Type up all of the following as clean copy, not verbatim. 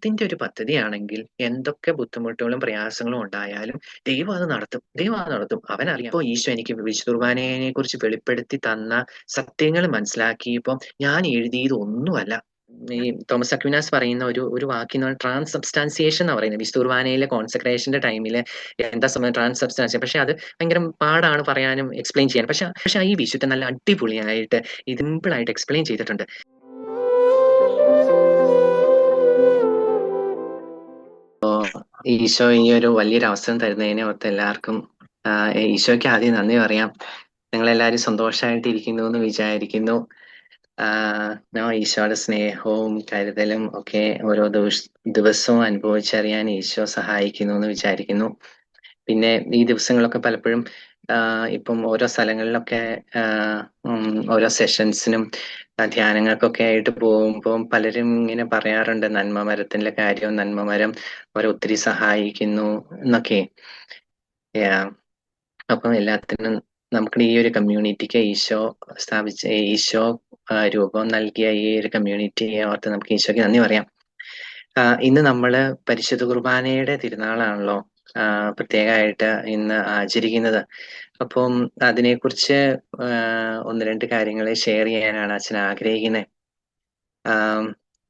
ദൈവത്തിന്റെ ഒരു പദ്ധതിയാണെങ്കിൽ എന്തൊക്കെ ബുദ്ധിമുട്ടുകളും പ്രയാസങ്ങളും ഉണ്ടായാലും ദൈവം അത് നടത്തും. ദൈവം അത് നടത്തും. അവനറിയാം. ഇപ്പൊ ഈശോ എനിക്ക് വിശുദ്ധ കുർബാനയെ കുറിച്ച് വെളിപ്പെടുത്തി തന്ന സത്യങ്ങൾ മനസ്സിലാക്കിയപ്പം ഞാൻ എഴുതിയത് ഒന്നുമല്ല. ഈ തോമസ് അക്വിനാസ് പറയുന്ന ഒരു ഒരു വാക്യം ട്രാൻസ്സബ്സ്റ്റാൻസിയേഷൻ എന്നാ പറയുന്നത്. വിശുദ്ധ കുർബാനയിലെ കോൺസെക്രേഷന്റെ ടൈമില് എന്താ സംഭവം ട്രാൻസ്സബ്സ്റ്റാൻസിയേഷൻ. പക്ഷെ അത് ഭയങ്കര പാടാണ് പറയാനും എക്സ്പ്ലെയിൻ ചെയ്യാനും. പക്ഷെ ഈ വിശുദ്ധൻ നല്ല അടിപൊളിയായിട്ട് ഇത് സിമ്പിൾ ആയിട്ട് എക്സ്പ്ലെയിൻ ചെയ്തിട്ടുണ്ട്. ഈശോ ഈ ഒരു വലിയൊരു അവസരം തരുന്നതിനെ ഓർത്ത് എല്ലാവർക്കും ഈശോയ്ക്ക് ആദ്യം നന്ദി പറയാം. നിങ്ങളെല്ലാവരും സന്തോഷമായിട്ടിരിക്കുന്നു എന്ന് വിചാരിക്കുന്നു. ഈശോയുടെ സ്നേഹവും കരുതലും ഒക്കെ ഓരോ ദിവസവും അനുഭവിച്ചറിയാൻ ഈശോ സഹായിക്കുന്നു എന്ന് വിചാരിക്കുന്നു. പിന്നെ ഈ ദിവസങ്ങളൊക്കെ പലപ്പോഴും ഇപ്പം ഓരോ സ്ഥലങ്ങളിലൊക്കെ ഓരോ സെഷൻസിനും ധ്യാനങ്ങൾക്കൊക്കെ ആയിട്ട് പോകുമ്പോൾ പലരും ഇങ്ങനെ പറയാറുണ്ട് നന്മ മരത്തിന്റെ കാര്യം, നന്മ മരം അവരെ ഒത്തിരി സഹായിക്കുന്നു എന്നൊക്കെ. അപ്പം എല്ലാത്തിനും നമുക്ക് ഈ ഒരു കമ്മ്യൂണിറ്റിക്ക് ഈശോ രൂപം നൽകിയ ഈ ഒരു കമ്മ്യൂണിറ്റിയെ ഓർത്ത് നമുക്ക് ഈശോയ്ക്ക് നന്ദി പറയാം. ഇന്ന് നമ്മള് പരിശുദ്ധ കുർബാനയുടെ തിരുനാളാണല്ലോ പ്രത്യേകമായിട്ട് ഇന്ന് ആചരിക്കുന്നത്. അപ്പം അതിനെക്കുറിച്ച് ഒന്ന് രണ്ട് കാര്യങ്ങൾ ഷെയർ ചെയ്യാനാണ് അച്ഛൻ ആഗ്രഹിക്കുന്നത്.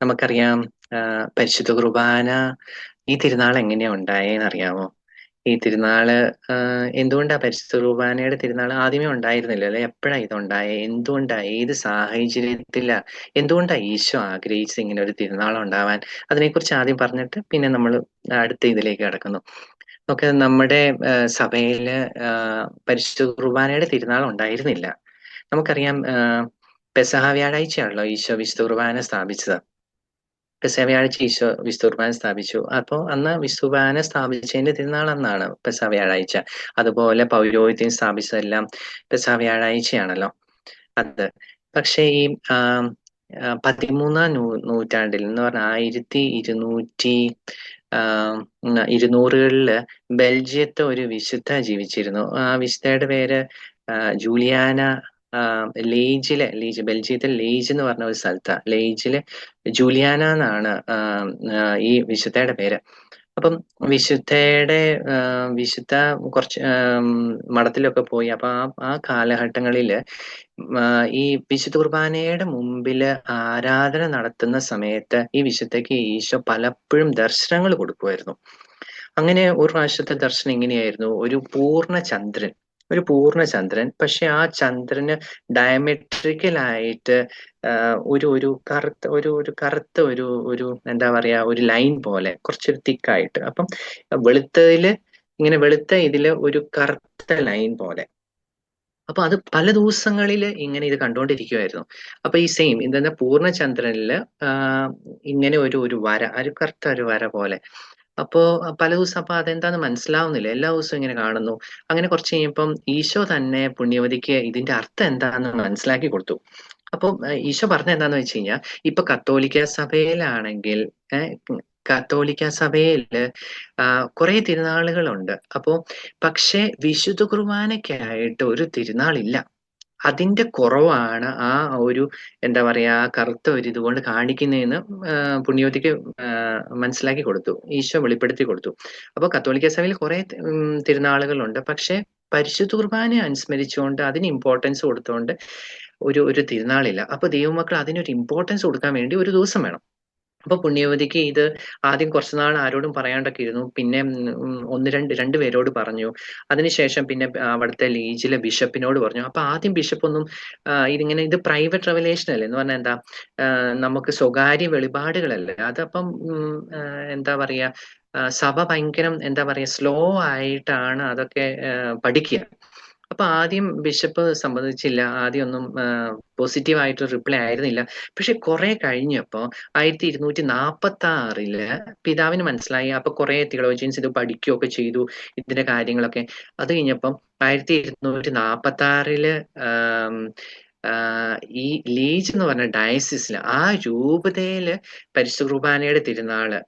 നമുക്കറിയാം പരിശുദ്ധ കുർബാന ഈ തിരുനാൾ എങ്ങനെയാ ഉണ്ടായേന്ന് അറിയാമോ? ഈ തിരുനാള് എന്തുകൊണ്ടാ പരിശുദ്ധ കുർബാനയുടെ തിരുനാൾ ആദ്യമേ ഉണ്ടായിരുന്നില്ല അല്ലെ? എപ്പോഴാ ഇതുണ്ടായേ? എന്തുകൊണ്ടാ? ഏത് സാഹചര്യത്തിലാ? എന്തുകൊണ്ടാ ഈശോ ആഗ്രഹിച്ചത് ഇങ്ങനെ ഒരു തിരുനാൾ ഉണ്ടാവാൻ? അതിനെക്കുറിച്ച് ആദ്യം പറഞ്ഞിട്ട് പിന്നെ നമ്മൾ അടുത്ത ഇതിലേക്ക് കടക്കുന്നു. നമുക്ക് നമ്മുടെ സഭയില് പരിശുദ്ധ കുർബാനയുടെ തിരുനാൾ ഉണ്ടായിരുന്നില്ല. നമുക്കറിയാം പെസഹ വ്യാഴാഴ്ചയാണല്ലോ ഈശോ വിശുദ്ധ കുർബാന സ്ഥാപിച്ചത്. പെസഹ വ്യാഴാഴ്ച ഈശോ വിശുദ്ധ കുർബാന സ്ഥാപിച്ചു. അപ്പോൾ അന്ന് വിശുദ്ധ കുർബാന സ്ഥാപിച്ചതിന്റെ തിരുനാൾ അന്നാണ് പെസഹ വ്യാഴാഴ്ച. അതുപോലെ പൗരോഹിത്യം സ്ഥാപിച്ചതെല്ലാം പെസഹ വ്യാഴാഴ്ചയാണല്ലോ അത്. പക്ഷേ ഈ 13-ാം നൂറ്റാണ്ടിൽ എന്ന് പറഞ്ഞാൽ 1200-കളില് ബെൽജിയത്തെ ഒരു വിശുദ്ധ ജീവിച്ചിരുന്നു. ആ വിശുദ്ധയുടെ പേര് ജൂലിയാന ബെൽജിയത്തിലെ ലേജ് എന്ന് പറഞ്ഞ ഒരു സ്ഥലത്താ. ലേജില് ജൂലിയാന എന്നാണ് ഈ വിശുദ്ധയുടെ പേര്. അപ്പം വിശുദ്ധ കുറച്ച് മഠത്തിലൊക്കെ പോയി. അപ്പൊ ആ കാലഘട്ടങ്ങളില് ഈ വിശുദ്ധ കുർബാനയുടെ മുമ്പില് ആരാധന നടത്തുന്ന സമയത്ത് ഈ വിശുദ്ധയ്ക്ക് ഈശോ പലപ്പോഴും ദർശനങ്ങൾ കൊടുക്കുമായിരുന്നു. അങ്ങനെ ഒരു പ്രാവശ്യത്തെ ദർശനം ഇങ്ങനെയായിരുന്നു. ഒരു പൂർണ്ണ ചന്ദ്രൻ. പക്ഷെ ആ ചന്ദ്രന് ഡയമെട്രിക്കലായിട്ട് ഒരു ഒരു കറുത്ത ഒരു കറുത്ത ഒരു ഒരു എന്താ പറയാ ഒരു ലൈൻ പോലെ കുറച്ചൊരു തിക്കായിട്ട്. അപ്പം വെളുത്ത ഇതില് ഒരു കറുത്ത ലൈൻ പോലെ. അപ്പൊ അത് പല ദിവസങ്ങളില് ഇങ്ങനെ ഇത് കണ്ടുകൊണ്ടിരിക്കുവായിരുന്നു. അപ്പൊ ഈ ഇതെന്താ പൂർണ്ണചന്ദ്രനില് ഇങ്ങനെ ഒരു വര, ഒരു കറുത്ത ഒരു വര പോലെ. അപ്പോ പല ദിവസം അപ്പൊ അതെന്താന്ന് മനസ്സിലാവുന്നില്ല. എല്ലാ ദിവസവും ഇങ്ങനെ കാണുന്നു. അങ്ങനെ കുറച്ച് കഴിഞ്ഞപ്പം ഈശോ തന്നെ പുണ്യവതിക്ക് ഇതിന്റെ അർത്ഥം എന്താന്ന് മനസ്സിലാക്കി കൊടുത്തു. അപ്പം ഈശോ പറഞ്ഞത് എന്താന്ന് വെച്ച് കഴിഞ്ഞാൽ, ഇപ്പൊ കത്തോലിക്ക സഭയിലാണെങ്കിൽ കത്തോലിക്ക സഭയില് കുറെ തിരുനാളുകളുണ്ട്. പക്ഷെ വിശുദ്ധ കുർബാനയ്ക്കായിട്ട് ഒരു തിരുനാളില്ല. അതിന്റെ കുറവാണ് ആ ഒരു എന്താ പറയാ കറുത്ത ഒരു ഇതുകൊണ്ട് കാണിക്കുന്നതെന്ന് പുണ്യവതിക്ക് മനസ്സിലാക്കി കൊടുത്തു. ഈശോ വെളിപ്പെടുത്തി കൊടുത്തു. അപ്പൊ കത്തോലിക്ക സഭയിൽ കുറെ തിരുനാളുകളുണ്ട്. പക്ഷെ പരിശുദ്ധ കുർബാന അനുസ്മരിച്ചുകൊണ്ട് അതിന് ഇമ്പോർട്ടൻസ് കൊടുത്തുകൊണ്ട് ഒരു തിരുനാളില്ല. അപ്പൊ ദൈവമക്കൾ അതിനൊരു ഇമ്പോർട്ടൻസ് കൊടുക്കാൻ വേണ്ടി ഒരു ദിവസം വേണം. അപ്പൊ പുണ്യവതിക്ക് ഇത് ആദ്യം കുറച്ചുനാൾ ആരോടും പറയാണ്ടൊക്കെ ഇരുന്നു. പിന്നെ രണ്ട് പേരോട് പറഞ്ഞു. അതിനുശേഷം പിന്നെ അവിടുത്തെ ലീജിലെ ബിഷപ്പിനോട് പറഞ്ഞു. അപ്പൊ ആദ്യം ബിഷപ്പൊന്നും ഇത് പ്രൈവറ്റ് റെവലേഷൻ അല്ലേ എന്ന് പറഞ്ഞാൽ എന്താ, നമുക്ക് സ്വകാര്യ വെളിപാടുകളല്ലേ അതപ്പം എന്താ പറയാ സഭ ഭയങ്കരം എന്താ പറയാ സ്ലോ ആയിട്ടാണ് അതൊക്കെ പഠിക്കുക. അപ്പൊ ആദ്യം ബിഷപ്പ് സമ്മതിച്ചില്ല. ആദ്യം ഒന്നും പോസിറ്റീവായിട്ട് റിപ്ലൈ ആയിരുന്നില്ല. പക്ഷെ കുറെ കഴിഞ്ഞപ്പോ 1246 പിതാവിന് മനസ്സിലായി. അപ്പൊ കുറെ തിയോളജിയൻസ് ഇത് പഠിക്കുകയൊക്കെ ചെയ്തു ഇതിന്റെ കാര്യങ്ങളൊക്കെ. അത് കഴിഞ്ഞപ്പം 1246 ഈ ലീജ് എന്ന് പറഞ്ഞ ഡയസിസില് ആ രൂപതയില് പരിശുദ്ധ കുർബാനയുടെ തിരുനാള്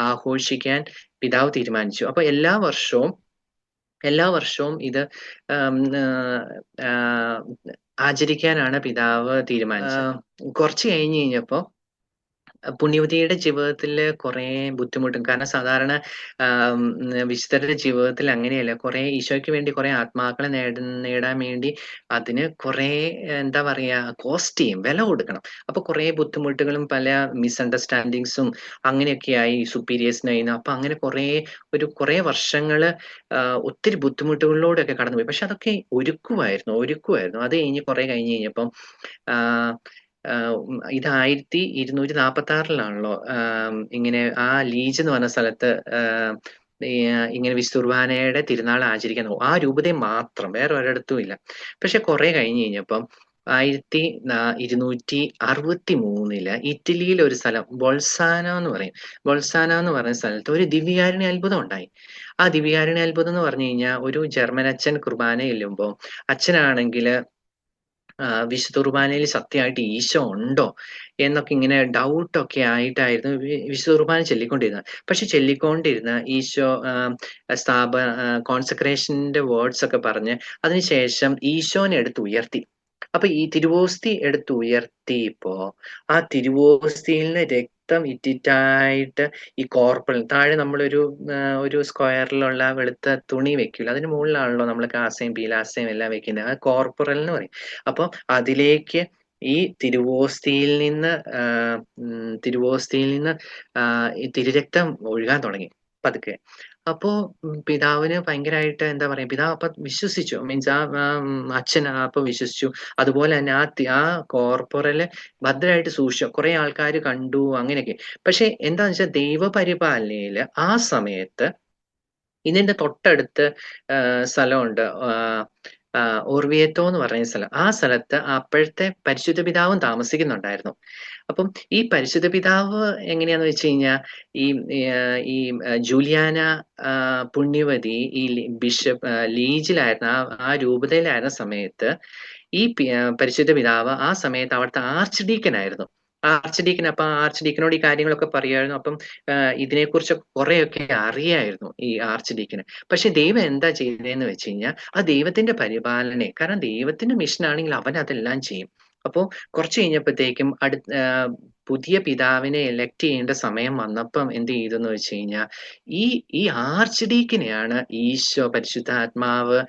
ആഘോഷിക്കാൻ പിതാവ് തീരുമാനിച്ചു. അപ്പൊ എല്ലാ വർഷവും ഇത് ആചരിക്കാനാണ് പിതാവ് തീരുമാനിച്ചത്. കുറച്ച് കഴിഞ്ഞപ്പോ പുണ്യവതിയുടെ ജീവിതത്തില് കുറേ ബുദ്ധിമുട്ടും. കാരണം സാധാരണ വിശുദ്ധരുടെ ജീവിതത്തിൽ അങ്ങനെയല്ല. കുറേ ഈശോയ്ക്ക് വേണ്ടി കുറേ ആത്മാക്കളെ നേടാൻ വേണ്ടി അതിന് കുറേ എന്താ പറയാ കോസ്റ്റ് ചെയ്യും. വില കൊടുക്കണം. അപ്പൊ കുറേ ബുദ്ധിമുട്ടുകളും പല മിസ്അണ്ടർസ്റ്റാൻഡിങ്സും അങ്ങനെയൊക്കെയായി സുപ്പീരിയേഴ്സിനായിന്ന്. അപ്പൊ അങ്ങനെ കുറേ വർഷങ്ങള് ഒത്തിരി ബുദ്ധിമുട്ടുകളിലൂടെയൊക്കെ കടന്നുപോയി. പക്ഷെ അതൊക്കെ ഒരുക്കുവായിരുന്നു. അത് കുറേ കഴിഞ്ഞ് കഴിഞ്ഞപ്പം ആഹ് ഇത് 1246-ലാണല്ലോ ഇങ്ങനെ ആ ലീജ് എന്ന് പറഞ്ഞ സ്ഥലത്ത് ഇങ്ങനെ വിശുദ്ധ കുർബാനയുടെ തിരുനാൾ ആചരിക്കാൻ പോകും. ആ രൂപതയിൽ മാത്രം വേറെ ഒരിടത്തും ഇല്ല. പക്ഷെ കുറെ കഴിഞ്ഞ് കഴിഞ്ഞപ്പം 1263 ഇറ്റലിയിലെ ഒരു സ്ഥലം ബൊൾസാനോ എന്ന് പറയും. ബൊൾസാനോ എന്ന് പറയുന്ന സ്ഥലത്ത് ഒരു ദിവ്യകാരുണ്യ അത്ഭുതം ഉണ്ടായി. ആ ദിവ്യകാരുണ്യ അത്ഭുതം എന്ന് പറഞ്ഞു കഴിഞ്ഞാൽ ഒരു ജർമ്മൻ അച്ഛൻ കുർബാന ചെല്ലുമ്പോൾ അച്ഛനാണെങ്കില് വിശുദ്ധ കുർബാനയിൽ സത്യമായിട്ട് ഈശോ ഉണ്ടോ എന്നൊക്കെ ഇങ്ങനെ ഡൗട്ടൊക്കെ ആയിട്ടായിരുന്നു വിശുദ്ധ കുർബാന ചൊല്ലിക്കൊണ്ടിരുന്നത്. പക്ഷെ ചൊല്ലിക്കൊണ്ടിരുന്ന ഈശോ കോൺസെക്രേഷന്റെ വേർഡ്സ് ഒക്കെ പറഞ്ഞ് അതിനുശേഷം ഈശോനെ എടുത്ത് ഉയർത്തി. അപ്പൊ ഈ തിരുവോസ്തി എടുത്ത് ഉയർത്തിയപ്പോ ആ തിരുവോസ്തിയിൽ നിന്ന് രക്തം ഇറ്റിറ്റായിട്ട് ഈ കോർപ്പറൽ താഴെ നമ്മളൊരു ഒരു സ്ക്വയറിലുള്ള വെളുത്ത തുണി വെക്കൂല, അതിന് മുകളിലാണല്ലോ നമ്മൾ കാസയും പീലാസയും എല്ലാം വെക്കുന്നത്, ആ കോർപ്പറൽ എന്ന് പറയും. അപ്പൊ അതിലേക്ക് ഈ തിരുവോസ്തിയിൽ നിന്ന് ഈ തിരുരക്തം ഒഴുകാൻ തുടങ്ങി പതുക്കെ. അപ്പോ പിതാവിന് ഭയങ്കരമായിട്ട് എന്താ പറയാ, പിതാവ് അപ്പൊ വിശ്വസിച്ചു. മീൻസ് അച്ഛൻ അപ്പൊ വിശ്വസിച്ചു. അതുപോലെ തന്നെ ആ കോർപ്പറല് ഭദ്രമായിട്ട് സൂക്ഷിച്ചു. കുറെ ആൾക്കാർ കണ്ടു അങ്ങനെയൊക്കെ. പക്ഷെ എന്താന്ന് വെച്ചാൽ ദൈവപരിപാലനയില് ആ സമയത്ത് ഇതിന്റെ തൊട്ടടുത്ത് സ്ഥലമുണ്ട്. ഓർവിയറ്റോ എന്ന് പറയുന്ന സ്ഥലം. ആ സ്ഥലത്ത് അപ്പോഴത്തെ പരിശുദ്ധ പിതാവും താമസിക്കുന്നുണ്ടായിരുന്നു. അപ്പം ഈ പരിശുദ്ധ പിതാവ് എങ്ങനെയാന്ന് വെച്ച് കഴിഞ്ഞാൽ ഈ ഈ ജൂലിയാന പുണ്യവതി ഈ ബിഷപ്പ് ലീജിലായിരുന്ന ആ രൂപതയിലായിരുന്ന സമയത്ത് ഈ പരിശുദ്ധ പിതാവ് ആ സമയത്ത് അവിടുത്തെ ആർച്ച് ഡീക്കനായിരുന്നു. അപ്പൊ ആർച്ച് ഡീക്കനോട് ഈ കാര്യങ്ങളൊക്കെ പറയുമായിരുന്നു. അപ്പം ഇതിനെക്കുറിച്ചൊക്കെ കുറെയൊക്കെ അറിയായിരുന്നു ഈ ആർച്ച് ഡീക്കന്. പക്ഷെ ദൈവം എന്താ ചെയ്തതെന്ന് വെച്ച് കഴിഞ്ഞാൽ ആ ദൈവത്തിന്റെ പരിപാലനയെ, കാരണം ദൈവത്തിന്റെ മിഷൻ ആണെങ്കിൽ അവൻ അതെല്ലാം ചെയ്യും. അപ്പോ കുറച്ച് കഴിഞ്ഞപ്പോഴത്തേക്കും പുതിയ പിതാവിനെ എലക്ട് ചെയ്യേണ്ട സമയം വന്നപ്പം എന്ത് ചെയ്തെന്ന് വെച്ച് കഴിഞ്ഞാൽ ഈ ഈ ആർച്ച് ഡീക്കനെയാണ് ഈശോ പരിശുദ്ധാത്മാവ്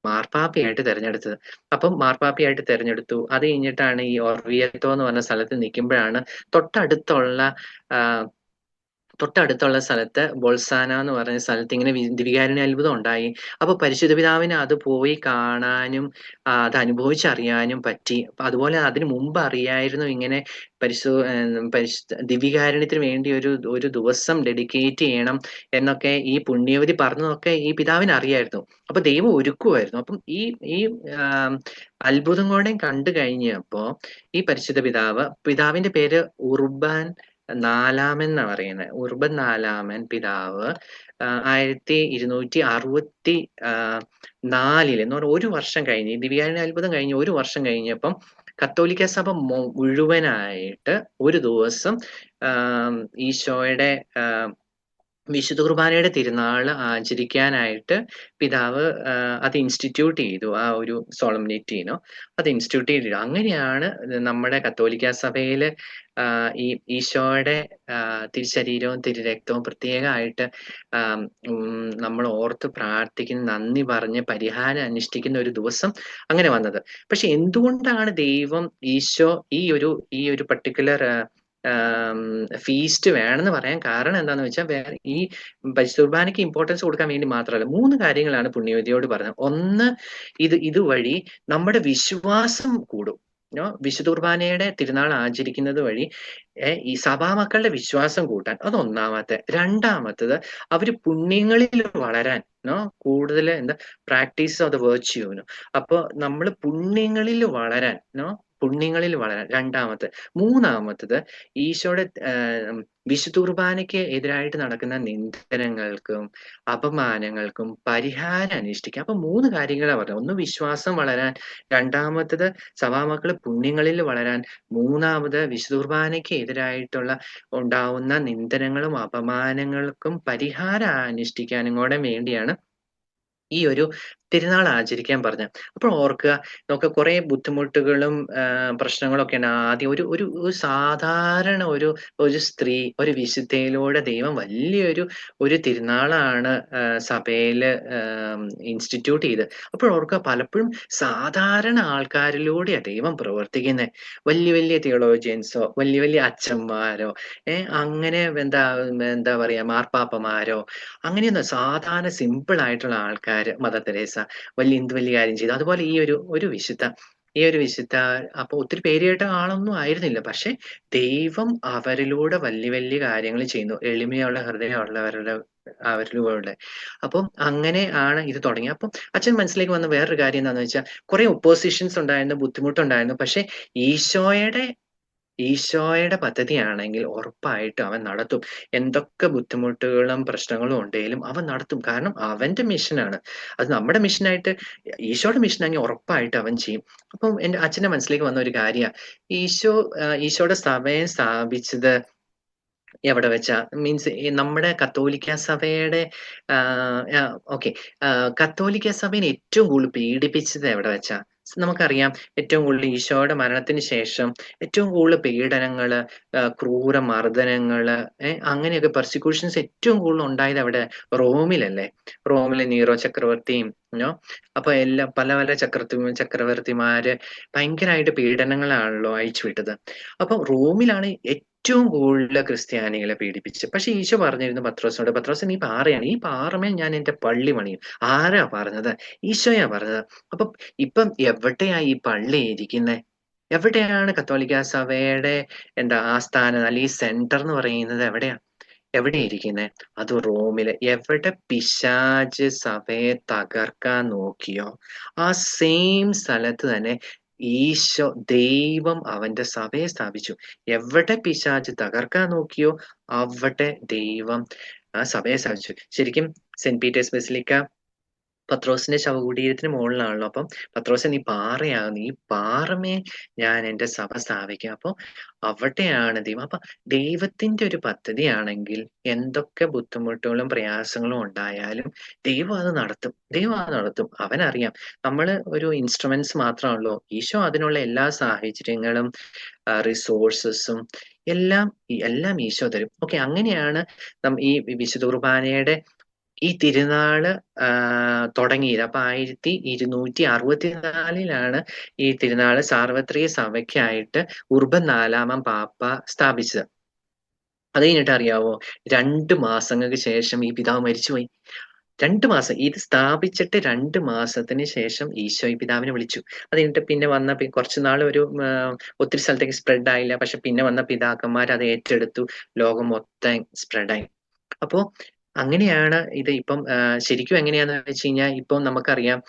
മാർപ്പാപ്പയായിട്ട് തെരഞ്ഞെടുത്തത്. അപ്പം മാർപ്പാപ്പയായിട്ട് തെരഞ്ഞെടുത്തു. അത് കഴിഞ്ഞിട്ടാണ് ഈ ഒർവിയറ്റോ എന്ന് പറഞ്ഞ സ്ഥലത്ത് നിൽക്കുമ്പോഴാണ് തൊട്ടടുത്തുള്ള സ്ഥലത്ത് ബൊൾസാന എന്ന് പറഞ്ഞ സ്ഥലത്ത് ഇങ്ങനെ ദിവ്യകാരുണ്യ അത്ഭുതം ഉണ്ടായി. അപ്പൊ പരിശുദ്ധ പിതാവിന് അത് പോയി കാണാനും അത് അനുഭവിച്ചറിയാനും പറ്റി. അതുപോലെ അതിനു മുമ്പ് അറിയായിരുന്നു ഇങ്ങനെ ദിവ്യകാരുണ്യത്തിന് വേണ്ടി ഒരു ദിവസം ഡെഡിക്കേറ്റ് ചെയ്യണം എന്നൊക്കെ ഈ പുണ്യവതി പറഞ്ഞതൊക്കെ ഈ പിതാവിന് അറിയായിരുന്നു. അപ്പൊ ദൈവം ഒരുക്കുമായിരുന്നു. അപ്പം ഈ അത്ഭുതം കൂടെ കണ്ടു കഴിഞ്ഞപ്പോ ഈ പരിശുദ്ധ പിതാവിന്റെ പേര് ഉർബാൻ നാലാമൻ എന്നാ പറയുന്നത്. ഉർബൻ നാലാമൻ പിതാവ് 1264 എന്ന് പറഞ്ഞാൽ ഒരു വർഷം കഴിഞ്ഞ്, ദിവ്യകാരുണ്യ അത്ഭുതം കഴിഞ്ഞ് ഒരു വർഷം കഴിഞ്ഞപ്പം കത്തോലിക്ക സഭ മുഴുവനായിട്ട് ഒരു ദിവസം ഈശോയുടെ വിശുദ്ധ കുർബാനയുടെ തിരുനാൾ ആചരിക്കാനായിട്ട് പിതാവ് അത് ഇൻസ്റ്റിറ്റ്യൂട്ട് ചെയ്തു. ആ ഒരു സോളംനിറ്റിനോ അത് ഇൻസ്റ്റിറ്റ്യൂട്ട് ചെയ്തു. അങ്ങനെയാണ് നമ്മുടെ കത്തോലിക്ക സഭയില് ഈ ഈശോയുടെ തിരുശരീരവും തിരുരക്തവും പ്രത്യേകമായിട്ട് നമ്മൾ ഓർത്ത് പ്രാർത്ഥിക്കുന്ന, നന്ദി പറഞ്ഞ് പരിഹാരം അനുഷ്ഠിക്കുന്ന ഒരു ദിവസം അങ്ങനെ വന്നത്. പക്ഷെ എന്തുകൊണ്ടാണ് ദൈവം ഈശോ ഈ ഒരു പർട്ടിക്കുലർ ഫീസ്റ്റ് വേണമെന്ന് പറയാൻ കാരണം എന്താന്ന് വെച്ചാൽ ഈ പരിശുദ്ധ കുർബാനയ്ക്ക് ഇമ്പോർട്ടൻസ് കൊടുക്കാൻ വേണ്ടി മാത്രമല്ല, 3 കാര്യങ്ങളാണ് പുണ്യവതിയോട് പറഞ്ഞത്. ഒന്ന്, ഇതുവഴി നമ്മുടെ വിശ്വാസം കൂടും. വിശുദ്ധ കുർബാനയുടെ തിരുനാൾ ആചരിക്കുന്നത് വഴി ഈ സഭാമക്കളുടെ വിശ്വാസം കൂട്ടാൻ, അതൊന്നാമത്തെ. രണ്ടാമത്തത്, അവര് പുണ്യങ്ങളിൽ വളരാൻ, കൂടുതൽ പ്രാക്ടീസ് ഓഫ് ദ വെർച്യൂന്. അപ്പൊ നമ്മൾ പുണ്യങ്ങളിൽ വളരാൻ രണ്ടാമത്തെ. മൂന്നാമത്തത്, ഈശോയുടെ വിശുദ്ധ കുർബാനയ്ക്ക് എതിരായിട്ട് നടക്കുന്ന നിന്ദനങ്ങൾക്കും അപമാനങ്ങൾക്കും പരിഹാരം അനുഷ്ഠിക്കാം. അപ്പൊ 3 കാര്യങ്ങളാണ് പറഞ്ഞത്. ഒന്ന്, വിശ്വാസം വളരാൻ. രണ്ടാമത്തത്, സഭാമക്കൾ പുണ്യങ്ങളിൽ വളരാൻ. മൂന്നാമത്, വിശുദ്ധ കുർബാനയ്ക്ക് എതിരായിട്ടുള്ള ഉണ്ടാവുന്ന നിന്ദനങ്ങളും അപമാനങ്ങൾക്കും പരിഹാരം അനുഷ്ഠിക്കാനും കൂടെ വേണ്ടിയാണ് ഈ ഒരു തിരുനാൾ ആചരിക്കാൻ പറഞ്ഞ. അപ്പോൾ ഓർക്കുക, നമുക്ക് കുറെ ബുദ്ധിമുട്ടുകളും പ്രശ്നങ്ങളൊക്കെയാണ്. ആദ്യം ഒരു ഒരു ഒരു സാധാരണ ഒരു സ്ത്രീ, ഒരു വിശുദ്ധയിലൂടെ ദൈവം വലിയൊരു തിരുനാളാണ് സഭയില് ഇൻസ്റ്റിറ്റ്യൂട്ട് ചെയ്തത്. അപ്പോൾ ഓർക്കുക, പലപ്പോഴും സാധാരണ ആൾക്കാരിലൂടെയാ ദൈവം പ്രവർത്തിക്കുന്നെ. വല്യ വല്യ തിയോളജിയൻസോ, വല്യ വല്യ അച്ഛന്മാരോ, അങ്ങനെ എന്താ പറയാ മാർപ്പാപ്പമാരോ, അങ്ങനെയൊന്നും സാധാരണ സിമ്പിൾ ആയിട്ടുള്ള ആൾക്കാര്, മദർ തെരേസ എന്ത് വലിയ കാര്യം ചെയ്തു. അതുപോലെ ഈ ഒരു വിശുദ്ധ അപ്പൊ ഒത്തിരി പേര് കേട്ട ആളൊന്നും ആയിരുന്നില്ല. പക്ഷെ ദൈവം അവരിലൂടെ വല്യ വല്യ കാര്യങ്ങൾ ചെയ്യുന്നു. എളിമയുള്ള ഹൃദയമുള്ളവരുടെ അവരിലൂടെ. അപ്പം അങ്ങനെ ആണ് ഇത് തുടങ്ങിയത്. അപ്പം അച്ഛൻ മനസ്സിലേക്ക് വന്ന വേറൊരു കാര്യം എന്താന്ന് വെച്ചാൽ, കുറെ ഒപ്പോസിഷൻസ് ഉണ്ടായിരുന്നു, ബുദ്ധിമുട്ടുണ്ടായിരുന്നു. പക്ഷെ ഈശോയുടെ ഈശോയുടെ പദ്ധതിയാണെങ്കിൽ ഉറപ്പായിട്ടും അവൻ നടത്തും. എന്തൊക്കെ ബുദ്ധിമുട്ടുകളും പ്രശ്നങ്ങളും ഉണ്ടേലും അവൻ നടത്തും. കാരണം അവന്റെ മിഷനാണ്. അത് നമ്മുടെ മിഷനായിട്ട്, ഈശോയുടെ മിഷനാണെങ്കിൽ ഉറപ്പായിട്ട് അവൻ ചെയ്യും. അപ്പം എന്റെ അച്ഛന്റെ മനസ്സിലേക്ക് വന്ന ഒരു കാര്യാ, ഈശോയുടെ സഭയെ സ്ഥാപിച്ചത് എവിടെ വെച്ചാ? മീൻസ് നമ്മുടെ കത്തോലിക്കാ സഭയുടെ ഓക്കെ. കത്തോലിക്കാ സഭേനെ ഏറ്റവും കൂടുതൽ പീഡിപ്പിച്ചത് എവിടെ വെച്ചാ? നമുക്കറിയാം, ഏറ്റവും കൂടുതൽ ഈശോയുടെ മരണത്തിന് ശേഷം ഏറ്റവും കൂടുതൽ പീഡനങ്ങള്, ക്രൂര മർദ്ദനങ്ങള്, അങ്ങനെയൊക്കെ പെർസിക്യൂഷൻസ് ഏറ്റവും കൂടുതൽ ഉണ്ടായത് എവിടെ? റോമിലല്ലേ? റോമിലെ നീറോ ചക്രവർത്തിയും അപ്പൊ പല പല ചക്രവർത്തിമാര് ഭയങ്കരായിട്ട് പീഡനങ്ങളാണല്ലോ അഴിച്ചുവിട്ടത്. അപ്പൊ റോമിലാണ് ഏറ്റവും കൂടുതൽ ക്രിസ്ത്യാനികളെ പീഡിപ്പിച്ചത്. പക്ഷെ ഈശോ പറഞ്ഞിരുന്നു പത്രോസിനോട്, "പത്രോസേ, നീ പാറയാണ്. ഈ പാറമേൽ ഞാൻ എന്റെ പള്ളി പണിയും." ആരാ പറഞ്ഞത്? ഈശോയാ പറഞ്ഞത്. അപ്പം ഇപ്പം എവിടെയാ ഈ പള്ളി ഇരിക്കുന്നെ? എവിടെയാണ് കത്തോലിക്കാ സഭയുടെ ആസ്ഥാനം, അല്ലെങ്കിൽ സെന്റർ എന്ന് പറയുന്നത് എവിടെയാ? എവിടെയാ ഇരിക്കുന്നെ? അത് റോമില്. എവിടെ പിശാച് സഭയെ തകർക്കാൻ നോക്കിയോ, ആ സെയിം സ്ഥലത്ത് തന്നെ ദൈവം അവന്റെ സഭയെ സ്ഥാപിച്ചു. എവിടെ പിശാച് തകർക്കാൻ നോക്കിയോ, അവിടെ ദൈവം ആ സഭയെ സ്ഥാപിച്ചു. ശരിക്കും സെന്റ് പീറ്റേഴ്സ് ബസിലിക്ക പത്രോസിന്റെ ശവകുടീരത്തിന് മുകളിലാണല്ലോ. അപ്പം പത്രോസേ, നീ പാറയാകുന്നു. ഈ പാറമേൽ ഞാൻ എന്റെ സഭ സ്ഥാപിക്കും. അപ്പൊ അവിടെയാണ് ദൈവം. അപ്പൊ ദൈവത്തിന്റെ ഒരു പദ്ധതിയാണെങ്കിൽ എന്തൊക്കെ ബുദ്ധിമുട്ടുകളും പ്രയാസങ്ങളും ഉണ്ടായാലും ദൈവം അത് നടത്തും. ദൈവം അത് നടത്തും. അവനറിയാം. നമ്മള് ഒരു ഇൻസ്ട്രുമെന്റ്സ് മാത്രമാണല്ലോ. ഈശോ അതിനുള്ള എല്ലാ സാഹചര്യങ്ങളും റിസോഴ്സസും എല്ലാം ഈശോ തരും. ഓക്കെ. അങ്ങനെയാണ് ഈ വിശുദ്ധ കുർബാനയുടെ ഈ തിരുനാള് തുടങ്ങിയത്. അപ്പൊ 1264 ഈ തിരുനാള് സാർവത്രിക സഭയ്ക്കായിട്ട് ഉർബൻ 4-ാമൻ പാപ്പ സ്ഥാപിച്ചത്. അത് കഴിഞ്ഞിട്ട് അറിയാവോ, 2 മാസങ്ങൾക്ക് ശേഷം ഈ പിതാവ് മരിച്ചുപോയി. 2 മാസം. ഇത് സ്ഥാപിച്ചിട്ട് 2 മാസത്തിന് ശേഷം ഈശോ ഈ പിതാവിനെ വിളിച്ചു. അത് കഴിഞ്ഞിട്ട് പിന്നെ വന്ന കുറച്ച് നാള് ഒത്തിരി സ്ഥലത്തേക്ക് സ്പ്രെഡ് ആയില്ല. പക്ഷെ പിന്നെ വന്ന പിതാക്കന്മാർ അത് ഏറ്റെടുത്തു. ലോകം മൊത്തം സ്പ്രെഡായി. അപ്പോ അങ്ങനെയാണ് ഇത്. ഇപ്പം ശരിക്കും എങ്ങനെയാന്ന് വെച്ച് കഴിഞ്ഞാൽ, ഇപ്പം നമുക്കറിയാം,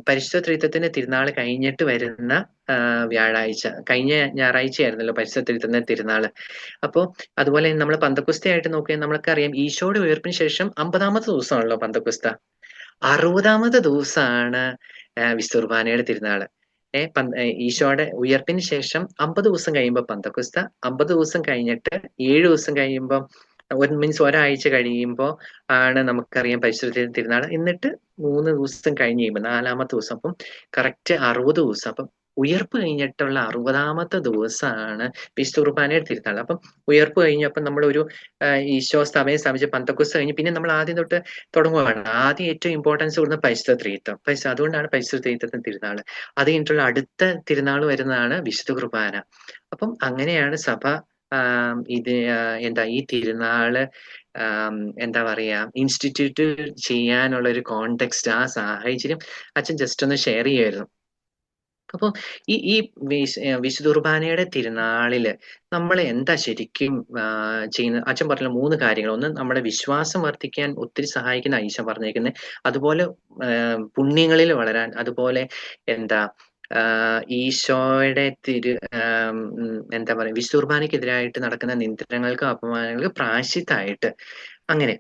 പരിശുദ്ധ ത്രിത്വത്തിന്റെ തിരുനാള് കഴിഞ്ഞിട്ട് വരുന്ന വ്യാഴാഴ്ച, കഴിഞ്ഞ ഞായറാഴ്ചയായിരുന്നല്ലോ പരിശുദ്ധ ത്രിത്വത്തിന്റെ തിരുനാള്. അപ്പോ അതുപോലെ നമ്മള് പന്തക്കുസ്തയായിട്ട് നോക്കിയാൽ നമ്മൾക്കറിയാം, ഈശോയുടെ ഉയർപ്പിന് ശേഷം 50-ാമത്തെ ദിവസമാണല്ലോ പന്തക്കുസ്ത. 60-ാമത്തെ ദിവസാണ് വിശുദ്ധ കുർബാനയുടെ തിരുനാള്. ഈശോയുടെ ഉയർപ്പിന് ശേഷം 50 ദിവസം കഴിയുമ്പോ പന്തക്കുസ്ത, 50 ദിവസം കഴിഞ്ഞിട്ട് 7 ദിവസം കഴിയുമ്പം മീൻസ് ഒരാഴ്ച കഴിയുമ്പോ ആണ് നമുക്കറിയാം പരിശുദ്ധ തിരുനാള്. എന്നിട്ട് 3 ദിവസം കഴിഞ്ഞ് കഴിയുമ്പോ 4-ാമത്തെ ദിവസം, അപ്പം കറക്റ്റ് 60 ദിവസം. അപ്പം ഉയർപ്പ് കഴിഞ്ഞിട്ടുള്ള 60-ാമത്തെ ദിവസാണ് വിശുദ്ധ കുർബാനയുടെ തിരുനാൾ. അപ്പം ഉയർപ്പ് കഴിഞ്ഞപ്പം നമ്മളൊരു ഈശോ സഭയെ സ്ഥാപിച്ച പന്തക്കുസ്ത കഴിഞ്ഞ് പിന്നെ നമ്മൾ ആദ്യം തൊട്ട് തുടങ്ങുവാണ്. ആദ്യം ഏറ്റവും ഇമ്പോർട്ടൻസ് കൊടുക്കുന്നത് പരിശുദ്ധ ത്രിത്വം. അതുകൊണ്ടാണ് പരിശുദ്ധ ത്രിത്വത്തിന്റെ തിരുനാള്. അത് കഴിഞ്ഞിട്ടുള്ള അടുത്ത തിരുനാൾ വരുന്നതാണ് വിശുദ്ധ കുർബാന. അപ്പം അങ്ങനെയാണ് സഭ ഈ തിരുനാള് എന്താ പറയാ ഇൻസ്റ്റിറ്റ്യൂട്ട് ചെയ്യാനുള്ള ഒരു കോണ്ടെക്സ്റ്റ്, ആ സാഹചര്യം അച്ഛൻ ജസ്റ്റ് ഒന്ന് ഷെയർ ചെയ്യായിരുന്നു. അപ്പൊ ഈ വിശുദ്ധ കുർബാനയുടെ തിരുനാളില് നമ്മള് എന്താ ശരിക്കും ചെയ്യുന്നത്? അച്ഛൻ പറഞ്ഞ 3 കാര്യങ്ങൾ. ഒന്ന്, നമ്മുടെ വിശ്വാസം വർദ്ധിക്കാൻ ഒത്തിരി സഹായിക്കുന്ന ഈശോ പറഞ്ഞേക്കുന്നെ. അതുപോലെ പുണ്യങ്ങളിൽ വളരാൻ, അതുപോലെ എന്താ ഈശോയുടെ എന്താ പറയാ വിശുദ്ധ കുർബാനയ്ക്കെതിരായിട്ട് നടക്കുന്ന നിന്ദനങ്ങൾക്കും അപമാനങ്ങൾക്കും പ്രായശ്ചിത്തായിട്ട് അങ്ങനെ.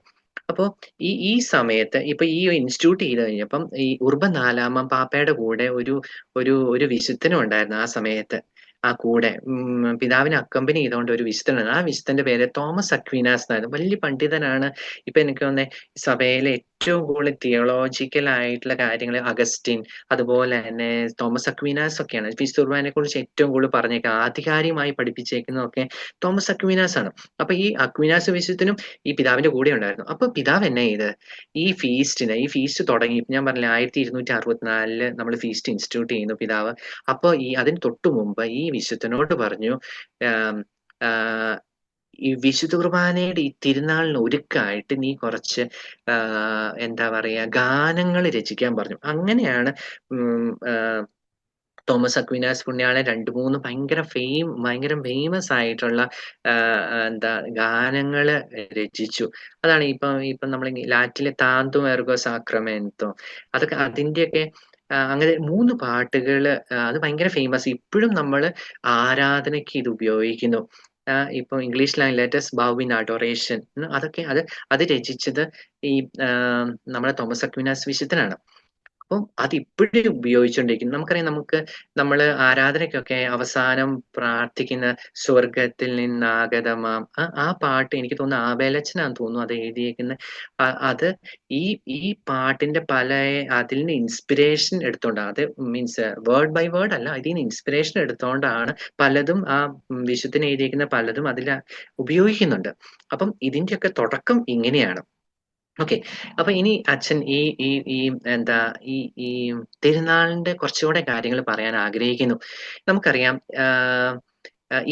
അപ്പൊ ഈ സമയത്ത് ഇപ്പൊ ഈ ഇൻസ്റ്റിറ്റ്യൂട്ട് ചെയ്ത് കഴിഞ്ഞപ്പം ഈ ഉർബൻ 4-ാമൻ പാപ്പയുടെ കൂടെ ഒരു വിശുദ്ധനും ഉണ്ടായിരുന്നു ആ സമയത്ത്. ആ കൂടെ പിതാവിനെ അക്കമ്പനി ചെയ്തുകൊണ്ട് ഒരു വിശുദ്ധനുണ്ട്. ആ വിശുദ്ധന്റെ പേര് തോമസ് അക്വീനാസ് എന്നായിരുന്നു. വലിയ പണ്ഡിതനാണ്. ഇപ്പൊ എനിക്ക് തോന്നുന്നേ സഭയിലെ ഏറ്റവും കൂടുതൽ തിയോളജിക്കൽ ആയിട്ടുള്ള കാര്യങ്ങൾ അഗസ്റ്റിൻ, അതുപോലെ തന്നെ തോമസ് അക്വീനാസ് ഒക്കെയാണ്. വിശുദ്ധ കുർബാനയെ കുറിച്ച് ഏറ്റവും കൂടുതൽ പറഞ്ഞേക്കുക ആധികാരികമായി പഠിപ്പിച്ചേക്കുന്നതൊക്കെ തോമസ് അക്വീനാസ് ആണ്. അപ്പൊ ഈ അക്വീനാസ് വിശുദ്ധനും ഈ പിതാവിന്റെ കൂടെ ഉണ്ടായിരുന്നു. അപ്പൊ പിതാവ് എന്നാ ചെയ്ത് ഈ ഫീസ്റ്റ് തുടങ്ങി, ഞാൻ പറഞ്ഞില്ലേ 1264 നമ്മൾ ഫീസ്റ്റ് ഇൻസ്റ്റിറ്റ്യൂട്ട് ചെയ്യുന്നു പിതാവ്. അപ്പൊ അതിന് തൊട്ടു മുമ്പ് ഈ വിശുദ്ധനോട് പറഞ്ഞു, ആം, ആ, ഈ വിശുദ്ധ കുർബാനയുടെ ഈ തിരുനാളിന് ഒരുക്കായിട്ട് നീ കുറച്ച് എന്താ പറയാ ഗാനങ്ങൾ രചിക്കാൻ പറഞ്ഞു. അങ്ങനെയാണ് തോമസ് അക്വീനാസ് പുണ്യാളൻ 2, 3 ഭയങ്കര ഫേമസ് ആയിട്ടുള്ള എന്താ ഗാനങ്ങള് രചിച്ചു. അതാണ് ഇപ്പം നമ്മൾ ലാറ്റിലെ താന്തും എർഗോ സാക്രമെന്റോ, അതൊക്കെ അതിന്റെയൊക്കെ അങ്ങനെ 3 പാട്ടുകള് അത് ഭയങ്കര ഫേമസ്. ഇപ്പോഴും നമ്മള് ആരാധനയ്ക്ക് ഇത് ഉപയോഗിക്കുന്നു. ഇപ്പൊ ഇംഗ്ലീഷിലാണെങ്കിൽ ലെറ്റസ് ബൗ ഇൻ അഡോറേഷൻ, അതൊക്കെ അത് രചിച്ചത് ഈ നമ്മുടെ തോമസ് അക്വീനാസ് വിശുദ്ധനാണ്. അപ്പം അതിപ്പോഴും ഉപയോഗിച്ചുകൊണ്ടിരിക്കുന്നു. നമുക്കറിയാം, നമ്മള് ആരാധനയ്ക്കൊക്കെ അവസാനം പ്രാർത്ഥിക്കുന്ന സ്വർഗത്തിൽ നിന്നാഗതമാം ആ പാട്ട്, എനിക്ക് തോന്നുന്നു ആബേലച്ചനാന്ന് തോന്നുന്നു അത് എഴുതിയേക്കുന്നത്. അത് ഈ ഈ പാട്ടിന്റെ അതിൽ നിന്ന് ഇൻസ്പിറേഷൻ എടുത്തോണ്ടാണ്, അത് മീൻസ് വേർഡ് ബൈ വേർഡ് അല്ല, ഇതിൽ നിന്ന് ഇൻസ്പിറേഷൻ എടുത്തോണ്ടാണ് പലതും വിശുദ്ധൻ എഴുതിയേക്കുന്ന പലതും അതിൽ ഉപയോഗിക്കുന്നുണ്ട്. അപ്പം ഇതിന്റെയൊക്കെ തുടക്കം ഇങ്ങനെയാണ്. ഓക്കെ. അപ്പൊ ഇനി അച്ഛൻ ഈ ഈ ഈ എന്താ ഈ ഈ തിരുനാളിന്റെ കുറച്ചുകൂടെ കാര്യങ്ങൾ പറയാൻ ആഗ്രഹിക്കുന്നു. നമുക്കറിയാം,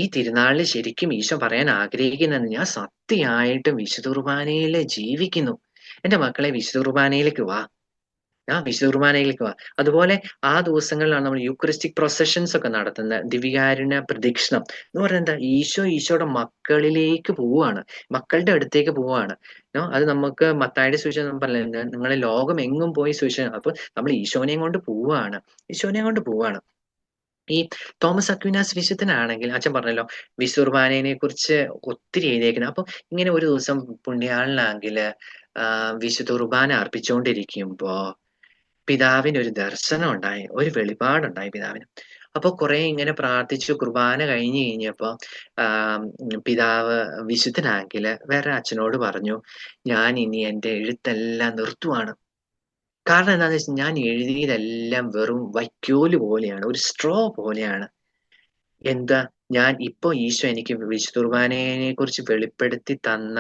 ഈ തിരുനാളിൽ ശരിക്കും ഈശോ പറയാൻ ആഗ്രഹിക്കുന്നത്, ഞാൻ സത്യമായിട്ടും വിശുദ്ധ കുർബാനയിൽ ജീവിക്കുന്നു. എന്റെ മക്കളെ, വിശുദ്ധ കുർബാനയിലേക്ക് വാ. വിശുദ്ധ കുർബാനയിലേക്ക് വാ. അതുപോലെ ആ ദിവസങ്ങളിലാണ് നമ്മൾ യൂക്കറിസ്റ്റിക് പ്രൊസഷൻസ് ഒക്കെ നടത്തുന്നത്. ദിവ്യകാരുണ്യ പ്രദക്ഷിണം എന്ന് പറഞ്ഞാൽ എന്താ? ഈശോയുടെ മക്കളിലേക്ക് പോവുകയാണ്, മക്കളുടെ അടുത്തേക്ക് പോവുകയാണ്. അത് നമുക്ക് മത്തായിയുടെ സുവിശേഷം പറഞ്ഞില്ലേ, നിങ്ങളെ ലോകം എങ്ങും പോയി സുവിശേഷം. അപ്പൊ നമ്മൾ ഈശോനെയും കൊണ്ട് പോവുകയാണ്. ഈ തോമസ് അക്വീനാസ് വിശുദ്ധനാണെങ്കിൽ അച്ഛൻ പറഞ്ഞല്ലോ വിശുദ്ധ കുർബാനയെ കുറിച്ച് ഒത്തിരി എഴുതിയേക്കുന്നത്. അപ്പൊ ഇങ്ങനെ ഒരു ദിവസം പുണ്യാളനാങ്കില് വിശുദ്ധ കുർബാന അർപ്പിച്ചുകൊണ്ടിരിക്കുമ്പോ പിതാവിന് ഒരു ദർശനം ഉണ്ടായി, ഒരു വെളിപാടുണ്ടായി പിതാവിന്. അപ്പൊ കുറെ ഇങ്ങനെ പ്രാർത്ഥിച്ചു കുർബാന കഴിഞ്ഞു കഴിഞ്ഞപ്പോ പിതാവ് വിശുദ്ധനാങ്കില് വേറെ അച്ഛനോട് പറഞ്ഞു, ഞാൻ ഇനി എന്റെ എഴുത്തെല്ലാം നിർത്തുവാണ്. കാരണം എന്താന്ന് വെച്ചാൽ ഞാൻ എഴുതിയതെല്ലാം വെറും വൈക്കോല് പോലെയാണ്, ഒരു സ്ട്രോ പോലെയാണ്. എന്താ, ഇപ്പൊ ഈശോ എനിക്ക് വിശുദ്ധ കുർബാനയെ കുറിച്ച് വെളിപ്പെടുത്തി തന്ന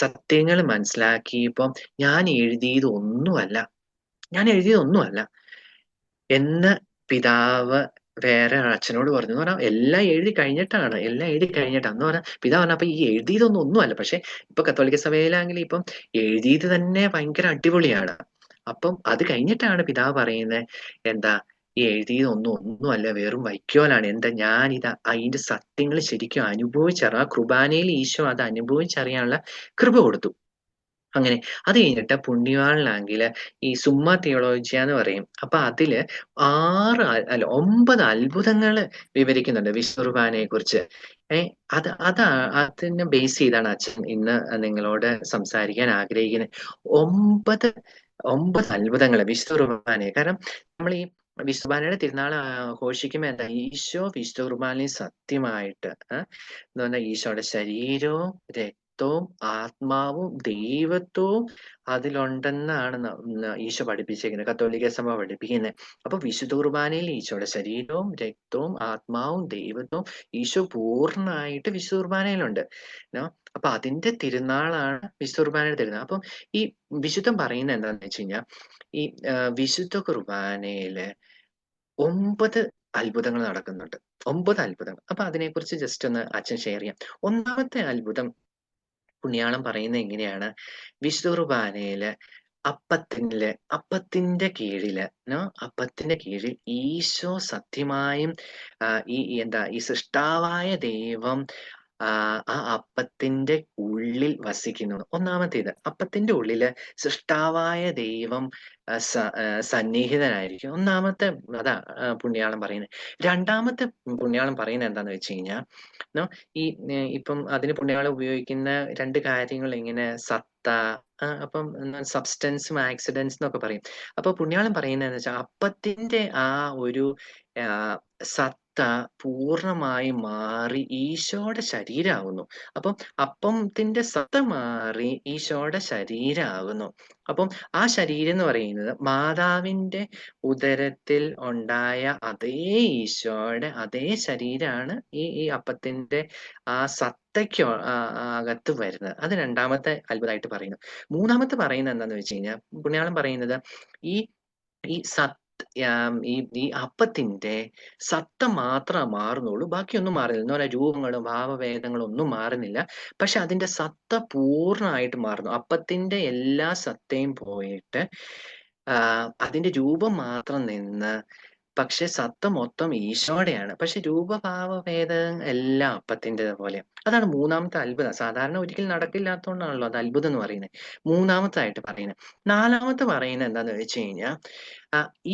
സത്യങ്ങൾ മനസ്സിലാക്കിയപ്പോ ഞാൻ എഴുതിയതൊന്നുമല്ല എന്ന് പിതാവ് വേറെ അച്ഛനോട് പറഞ്ഞു. എന്ന് പറഞ്ഞാൽ എല്ലാം എഴുതി കഴിഞ്ഞിട്ടാണ് എന്ന് പറഞ്ഞാൽ പിതാവ് പറഞ്ഞ, അപ്പൊ ഈ ഒന്നുമല്ല. പക്ഷെ ഇപ്പൊ കത്തോലിക്ക സഭയിലാണെങ്കിൽ ഇപ്പം എഴുതിയത് തന്നെ ഭയങ്കര അടിപൊളിയാണ്. അപ്പം അത് കഴിഞ്ഞിട്ടാണ് പിതാവ് പറയുന്നത്, എന്താ, ഈ ഒന്നുമല്ല, വെറും വൈക്കോലാണ്. എന്താ, അതിന്റെ സത്യങ്ങൾ ശരിക്കും ആ കുർബാനയിൽ ഈശോ അത് അനുഭവിച്ചറിയാനുള്ള കൃപ കൊടുത്തു. അങ്ങനെ അത് കഴിഞ്ഞിട്ട് പുണ്യവാളനാങ്കില് ഈ സുമ്മ തിയോളോജിയ എന്ന് പറയും. അപ്പൊ അതില് 9 അത്ഭുതങ്ങള് വിവരിക്കുന്നുണ്ട് വിശുദ്ധ കുർബാനയെ കുറിച്ച്. അതിനെ ബേസ് ചെയ്താണ് അച്ഛൻ ഇന്ന് നിങ്ങളോട് സംസാരിക്കാൻ ആഗ്രഹിക്കുന്നത്. 9 അത്ഭുതങ്ങള് വിശുദ്ധ കുർബാനയെ. കാരണം നമ്മൾ ഈ വിശുദ്ധ കുർബാനയുടെ തിരുനാൾ ആഘോഷിക്കുമ്പോ എന്താ, ഈശോ വിശുദ്ധ കുർബാനയിൽ സത്യമായിട്ട് എന്ന് പറഞ്ഞാൽ ഈശോയുടെ ശരീരവും രക്തവും ആത്മാവും ദൈവത്വവും അതിലുണ്ടെന്നാണ് ഈശോ പഠിപ്പിച്ചേക്കുന്നത്, കത്തോലിക്ക സഭ പഠിപ്പിക്കുന്നത്. അപ്പൊ വിശുദ്ധ കുർബാനയിൽ ഈശോയുടെ ശരീരവും രക്തവും ആത്മാവും ദൈവത്വവും ഈശോ പൂർണ്ണമായിട്ട് വിശുദ്ധ കുർബാനയിലുണ്ട്. അപ്പൊ അതിന്റെ തിരുനാളാണ് വിശുദ്ധ കുർബാനയുടെ തിരുനാൾ. അപ്പം ഈ വിശുദ്ധം പറയുന്നത് എന്താന്ന് വെച്ച് കഴിഞ്ഞാൽ, ഈ വിശുദ്ധ കുർബാനയില് 9 അത്ഭുതങ്ങൾ നടക്കുന്നുണ്ട്. 9 അത്ഭുതങ്ങൾ. അപ്പൊ അതിനെക്കുറിച്ച് ജസ്റ്റ് ഒന്ന് അച്ഛൻ ഷെയർ ചെയ്യാം. ഒന്നാമത്തെ അത്ഭുതം പുണ്യാളം പറയുന്നത് എങ്ങനെയാണ്, വിശുദ്ധ കുർബാനയില് അപ്പത്തിന്റെ കീഴിൽ ഈശോ സത്യമായും ഈ സൃഷ്ടാവായ ദൈവം ആ അപ്പത്തിന്റെ ഉള്ളിൽ വസിക്കുന്നു. ഒന്നാമത്തേത്, അപ്പത്തിന്റെ ഉള്ളില് സൃഷ്ടാവായ ദൈവം സന്നിഹിതനായിരിക്കും. ഒന്നാമത്തെ അതാ പുണ്യാളം പറയുന്നത്. രണ്ടാമത്തെ പുണ്യാളം പറയുന്നത് എന്താന്ന് വെച്ച് കഴിഞ്ഞാൽ, ഇപ്പം അതിന് പുണ്യാളം ഉപയോഗിക്കുന്ന 2 കാര്യങ്ങൾ ഇങ്ങനെ സത്ത, അപ്പം സബ്സ്റ്റൻസും ആക്സിഡൻസ് എന്നൊക്കെ പറയും. അപ്പൊ പുണ്യാളം പറയുന്നതെന്ന് വെച്ചാൽ, അപ്പത്തിന്റെ ആ ഒരു പൂർണ്ണമായും മാറി ഈശോയുടെ ശരീരമാകുന്നു. അപ്പം അപ്പത്തിന്റെ സത്ത മാറി ഈശോയുടെ ശരീരമാകുന്നു. അപ്പം ആ ശരീരം എന്ന് പറയുന്നത് മാതാവിന്റെ ഉദരത്തിൽ ഉണ്ടായ അതേ ഈശോയുടെ അതേ ശരീരമാണ് ഈ അപ്പത്തിന്റെ ആ സത്തയ്ക്ക് അകത്ത് വരുന്നത്. അത് രണ്ടാമത്തെ അത്ഭുതമായിട്ട് പറയുന്നു. മൂന്നാമത്തെ പറയുന്നത് എന്താന്ന് വെച്ച് കഴിഞ്ഞാൽ പുണ്യാളൻ പറയുന്നത് ഈ ഈ ഈ ഈ അപ്പത്തിന്റെ സത്ത മാത്രമേ മാറുന്നുള്ളൂ. ബാക്കിയൊന്നും മാറുന്നില്ല. എന്ന് പറഞ്ഞാൽ രൂപങ്ങളും ഭാവഭേദങ്ങളും ഒന്നും മാറുന്നില്ല. പക്ഷെ അതിന്റെ സത്ത പൂർണ്ണമായിട്ട് മാറുന്നു. അപ്പത്തിന്റെ എല്ലാ സത്തയും പോയിട്ട് അതിന്റെ രൂപം മാത്രം നിന്ന് പക്ഷെ സത്ത മൊത്തം ഈശോടെയാണ്. പക്ഷെ രൂപഭാവഭേദം എല്ലാം അപ്പത്തിന്റേത് പോലെ. അതാണ് മൂന്നാമത്തെ അത്ഭുതം. സാധാരണ ഒരിക്കലും നടക്കില്ലാത്തതുകൊണ്ടാണല്ലോ അത് അത്ഭുതം എന്ന് പറയുന്നത്. മൂന്നാമത്തായിട്ട് പറയുന്നത്. നാലാമത്തെ പറയുന്നത് എന്താന്ന് വെച്ച് കഴിഞ്ഞാൽ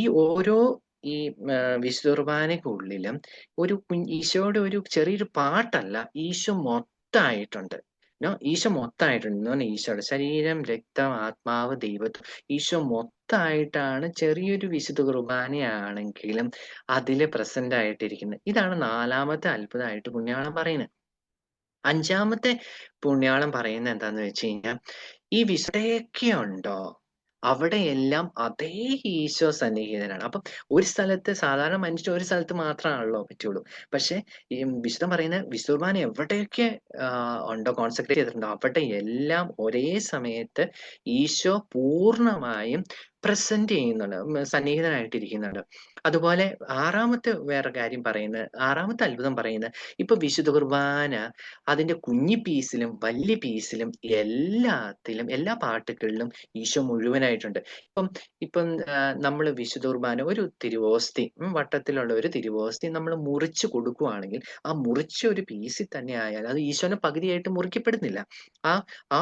ഈ ഓരോ ഈ വിശുദ്ധ കുർബാനയ്ക്കുള്ളിലും ഈശോയുടെ ഒരു ചെറിയൊരു പാട്ടല്ല, ഈശോ മൊത്തായിട്ടുണ്ട്. ഈശോ മൊത്തായിട്ടുണ്ട്. എന്ന് പറഞ്ഞാൽ ഈശോയുടെ ശരീരം, രക്തം, ആത്മാവ്, ദൈവത്വം ഈശോ മൊത്തായിട്ടാണ് ചെറിയൊരു വിശുദ്ധ കുർബാനയാണെങ്കിലും അതില് പ്രസന്റ് ആയിട്ടിരിക്കുന്നത്. ഇതാണ് നാലാമത്തെ അത്ഭുതമായിട്ട് പുണ്യാളൻ പറയുന്നത്. അഞ്ചാമത്തെ പുണ്യാളൻ പറയുന്നത് എന്താന്ന് വെച്ച് കഴിഞ്ഞാൽ ഈ വിശുദ്ധയൊക്കെ ഉണ്ടോ അവിടെയെല്ലാം അതേ ഈശോ സന്നിഹിതനാണ്. അപ്പം ഒരു സ്ഥലത്ത് സാധാരണ മനുഷ്യർ ഒരു സ്ഥലത്ത് മാത്രമാണല്ലോ പറ്റുള്ളൂ. പക്ഷെ ഈ വിശുദ്ധം പറയുന്ന വിശുദ്ധ കുർബാന എവിടെയൊക്കെ ഉണ്ടോ കോൺസെൻട്രേറ്റ് ചെയ്തിട്ടുണ്ടോ അവിടെ എല്ലാം ഒരേ സമയത്ത് ഈശോ പൂർണ്ണമായും പ്രസന്റ് ചെയ്യുന്നുണ്ട്, സന്നിഹിതനായിട്ടിരിക്കുന്നുണ്ട്. അതുപോലെ ആറാമത്തെ അത്ഭുതം പറയുന്നത് ഇപ്പൊ വിശുദ്ധ കുർബാന അതിന്റെ കുഞ്ഞി പീസിലും വലിയ പീസിലും എല്ലാത്തിലും എല്ലാ പാട്ടുകളിലും ഈശോ മുഴുവനായിട്ടുണ്ട്. ഇപ്പം ഇപ്പം നമ്മൾ വിശുദ്ധ കുർബാന ഒരു തിരുവോസ്തി വട്ടത്തിലുള്ള ഒരു തിരുവോസ്തി നമ്മൾ മുറിച്ച് കൊടുക്കുവാണെങ്കിൽ ആ മുറിച്ച ഒരു പീസിൽ തന്നെ ആയാൽ അത് ഈശോനെ പകുതിയായിട്ട് മുറിക്കപ്പെടുന്നില്ല. ആ ആ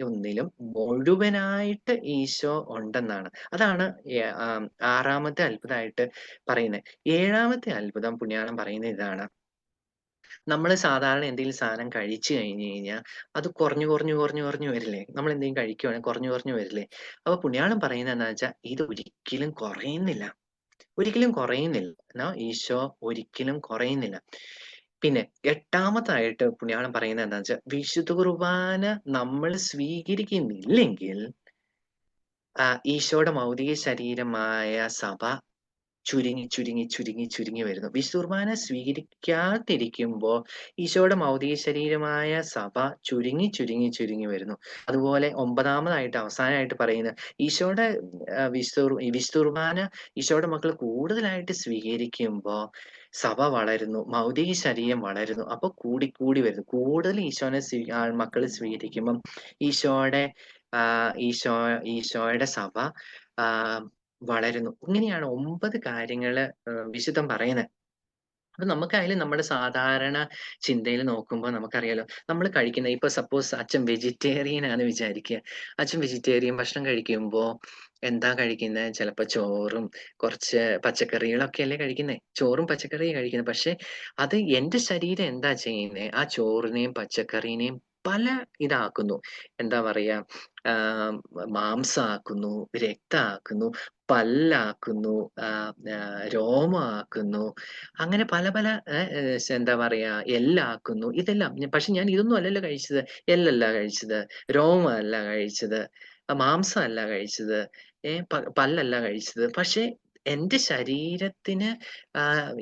ഒന്നിലും മുഴുവനായിട്ട് ഈശോ ഉണ്ടെന്നാണ്. അതാണ് ആറാമത്തെ അത്ഭുതമായിട്ട് പറയുന്നത്. ഏഴാമത്തെ അത്ഭുതം പുണ്യാളൻ പറയുന്നത് ഇതാണ്. നമ്മള് സാധാരണ എന്തെങ്കിലും സാധനം കഴിച്ചു കഴിഞ്ഞു കഴിഞ്ഞാൽ അത് കുറഞ്ഞു വരില്ലേ? നമ്മൾ എന്തെങ്കിലും കഴിക്കുവാണെങ്കിൽ കുറഞ്ഞു വരില്ലേ? അപ്പൊ പുണ്യാളൻ പറയുന്നത് എന്താന്ന് വെച്ചാൽ ഇത് ഒരിക്കലും കുറയുന്നില്ല. ഒരിക്കലും കുറയുന്നില്ല. ഈശോ ഒരിക്കലും കുറയുന്നില്ല. പിന്നെ എട്ടാമത്തായിട്ട് പുണ്യാളൻ പറയുന്നത് എന്താന്ന് വെച്ചാൽ വിശുദ്ധ കുർബാന നമ്മൾ സ്വീകരിക്കുന്നില്ലെങ്കിൽ ഈശോയുടെ ഭൗതിക ശരീരമായ സഭ ചുരുങ്ങി വരുന്നു. വിശുദ്ധ കുർബാന സ്വീകരിക്കാതിരിക്കുമ്പോൾ ഈശോയുടെ ഭൗതിക ശരീരമായ സഭ ചുരുങ്ങി വരുന്നു. അതുപോലെ ഒമ്പതാമതായിട്ട് അവസാനമായിട്ട് പറയുന്നത് ഈശോയുടെ വിശുദ്ധ കുർബാന ഈശോയുടെ മക്കൾ കൂടുതലായിട്ട് സ്വീകരിക്കുമ്പോൾ സഭ വളരുന്നു, ഭൗതിക ശരീരം വളരുന്നു. അപ്പൊ കൂടി വരുന്നു. കൂടുതൽ ഈശോനെ മക്കൾ സ്വീകരിക്കുമ്പം ഈശോയുടെ ഈശോയുടെ സഭ വളരുന്നു. ഇങ്ങനെയാണ് 9 കാര്യങ്ങള് വിശുദ്ധൻ പറയുന്നത്. അപ്പൊ നമുക്കായാലും നമ്മുടെ സാധാരണ ചിന്തയിൽ നോക്കുമ്പോൾ നമുക്കറിയാലോ നമ്മൾ കഴിക്കുന്ന ഇപ്പൊ സപ്പോസ് അച്ഛൻ വെജിറ്റേറിയൻ ആണെന്ന് വിചാരിക്കുക. അച്ഛൻ വെജിറ്റേറിയൻ ഭക്ഷണം കഴിക്കുമ്പോ എന്താ കഴിക്കുന്നത്? ചിലപ്പോ ചോറും കുറച്ച് പച്ചക്കറികളൊക്കെ അല്ലേ കഴിക്കുന്നേ? ചോറും പച്ചക്കറിയും കഴിക്കുന്നത്. പക്ഷെ അത് എന്റെ ശരീരം എന്താ ചെയ്യുന്നേ? ആ ചോറിനെയും പച്ചക്കറിനെയും പല ഇതാക്കുന്നു. എന്താ പറയാ മാംസമാക്കുന്നു, രക്തമാക്കുന്നു, പല്ലാക്കുന്നു, രോമമാക്കുന്നു. അങ്ങനെ പല പല എന്താ പറയാ എല്ലാക്കുന്നു. ഇതെല്ലാം പക്ഷെ ഞാൻ ഇതൊന്നും അല്ലല്ലോ കഴിച്ചത്. എല്ലല്ല കഴിച്ചത്, രോമമല്ല കഴിച്ചത്, മാംസമല്ല കഴിച്ചത്, പല്ലല്ല കഴിച്ചത്. പക്ഷെ എന്റെ ശരീരത്തിന്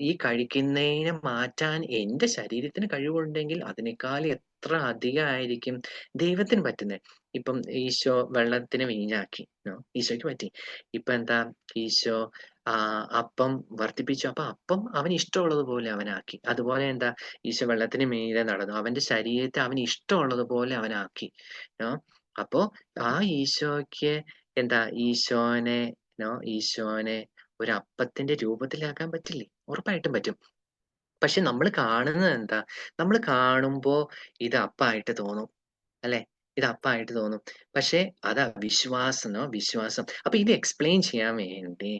ഈ കഴിക്കുന്നതിനെ മാറ്റാൻ എന്റെ ശരീരത്തിന് കഴിവുണ്ടെങ്കിൽ അതിനേക്കാൾ എത്ര അധികമായിരിക്കും ദൈവത്തിന് പറ്റുന്നത്. ഇപ്പം ഈശോ വെള്ളത്തിന് വീഞ്ഞാക്കി. ഈശോയ്ക്ക് പറ്റി. ഇപ്പൊ എന്താ ഈശോ അപ്പം വർദ്ധിപ്പിച്ചു. അപ്പൊ അപ്പം അവന് ഇഷ്ടമുള്ളതുപോലെ അവനാക്കി. അതുപോലെ എന്താ ഈശോ വെള്ളത്തിന് മീതെ നടന്നു. അവന്റെ ശരീരത്തെ അവന് ഇഷ്ടമുള്ളതുപോലെ അവനാക്കി. അപ്പോ ആ ഈശോയ്ക്ക് എന്താ ഈശോനെ ഒരു അപ്പത്തിന്റെ രൂപത്തിലാക്കാൻ പറ്റില്ലേ? ഉറപ്പായിട്ടും പറ്റും. പക്ഷെ നമ്മള് കാണുന്നത് എന്താ? നമ്മള് കാണുമ്പോ ഇത് അപ്പായിട്ട് തോന്നും. അല്ലെ? ഇത് അപ്പായിട്ട് തോന്നും. പക്ഷെ അതാ വിശ്വാസം. അപ്പൊ ഇത് എക്സ്പ്ലെയിൻ ചെയ്യാൻ വേണ്ടി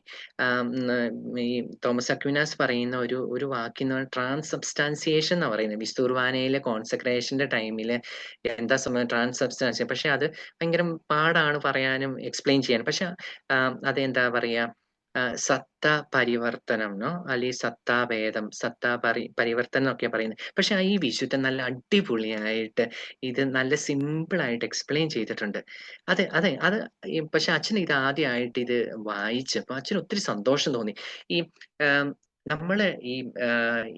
ഈ തോമസ് അക്വിനാസ് പറയുന്ന ഒരു വാക്യം ട്രാൻസ്സബ്സ്റ്റാൻസിയേഷൻ എന്നാ പറയുന്നത്. വിശുദ്ധ കുർബാനയിലെ കോൺസെക്രേഷന്റെ ടൈമില് എന്താ സംഭവം ട്രാൻസ്സബ്സ്റ്റാൻസിയേഷൻ. പക്ഷെ അത് ഭയങ്കര പാടാണ് പറയാനും എക്സ്പ്ലെയിൻ ചെയ്യാനും. പക്ഷെ അതെന്താ പറയാ സത്താ പരിവർത്തനം അല്ലെങ്കിൽ സത്താഭേദം, പരിവർത്തനം എന്നൊക്കെയാ പറയുന്നത്. പക്ഷെ ഈ വിശുദ്ധൻ നല്ല അടിപൊളിയായിട്ട് ഇത് നല്ല സിമ്പിൾ ആയിട്ട് എക്സ്പ്ലെയിൻ ചെയ്തിട്ടുണ്ട്. അതെ, അതെ. അത് പക്ഷെ അച്ഛൻ ഇത് ആദ്യമായിട്ട് ഇത് വായിച്ചപ്പോ അച്ഛന് ഒത്തിരി സന്തോഷം തോന്നി. ഈ ആം, നമ്മള് ഈ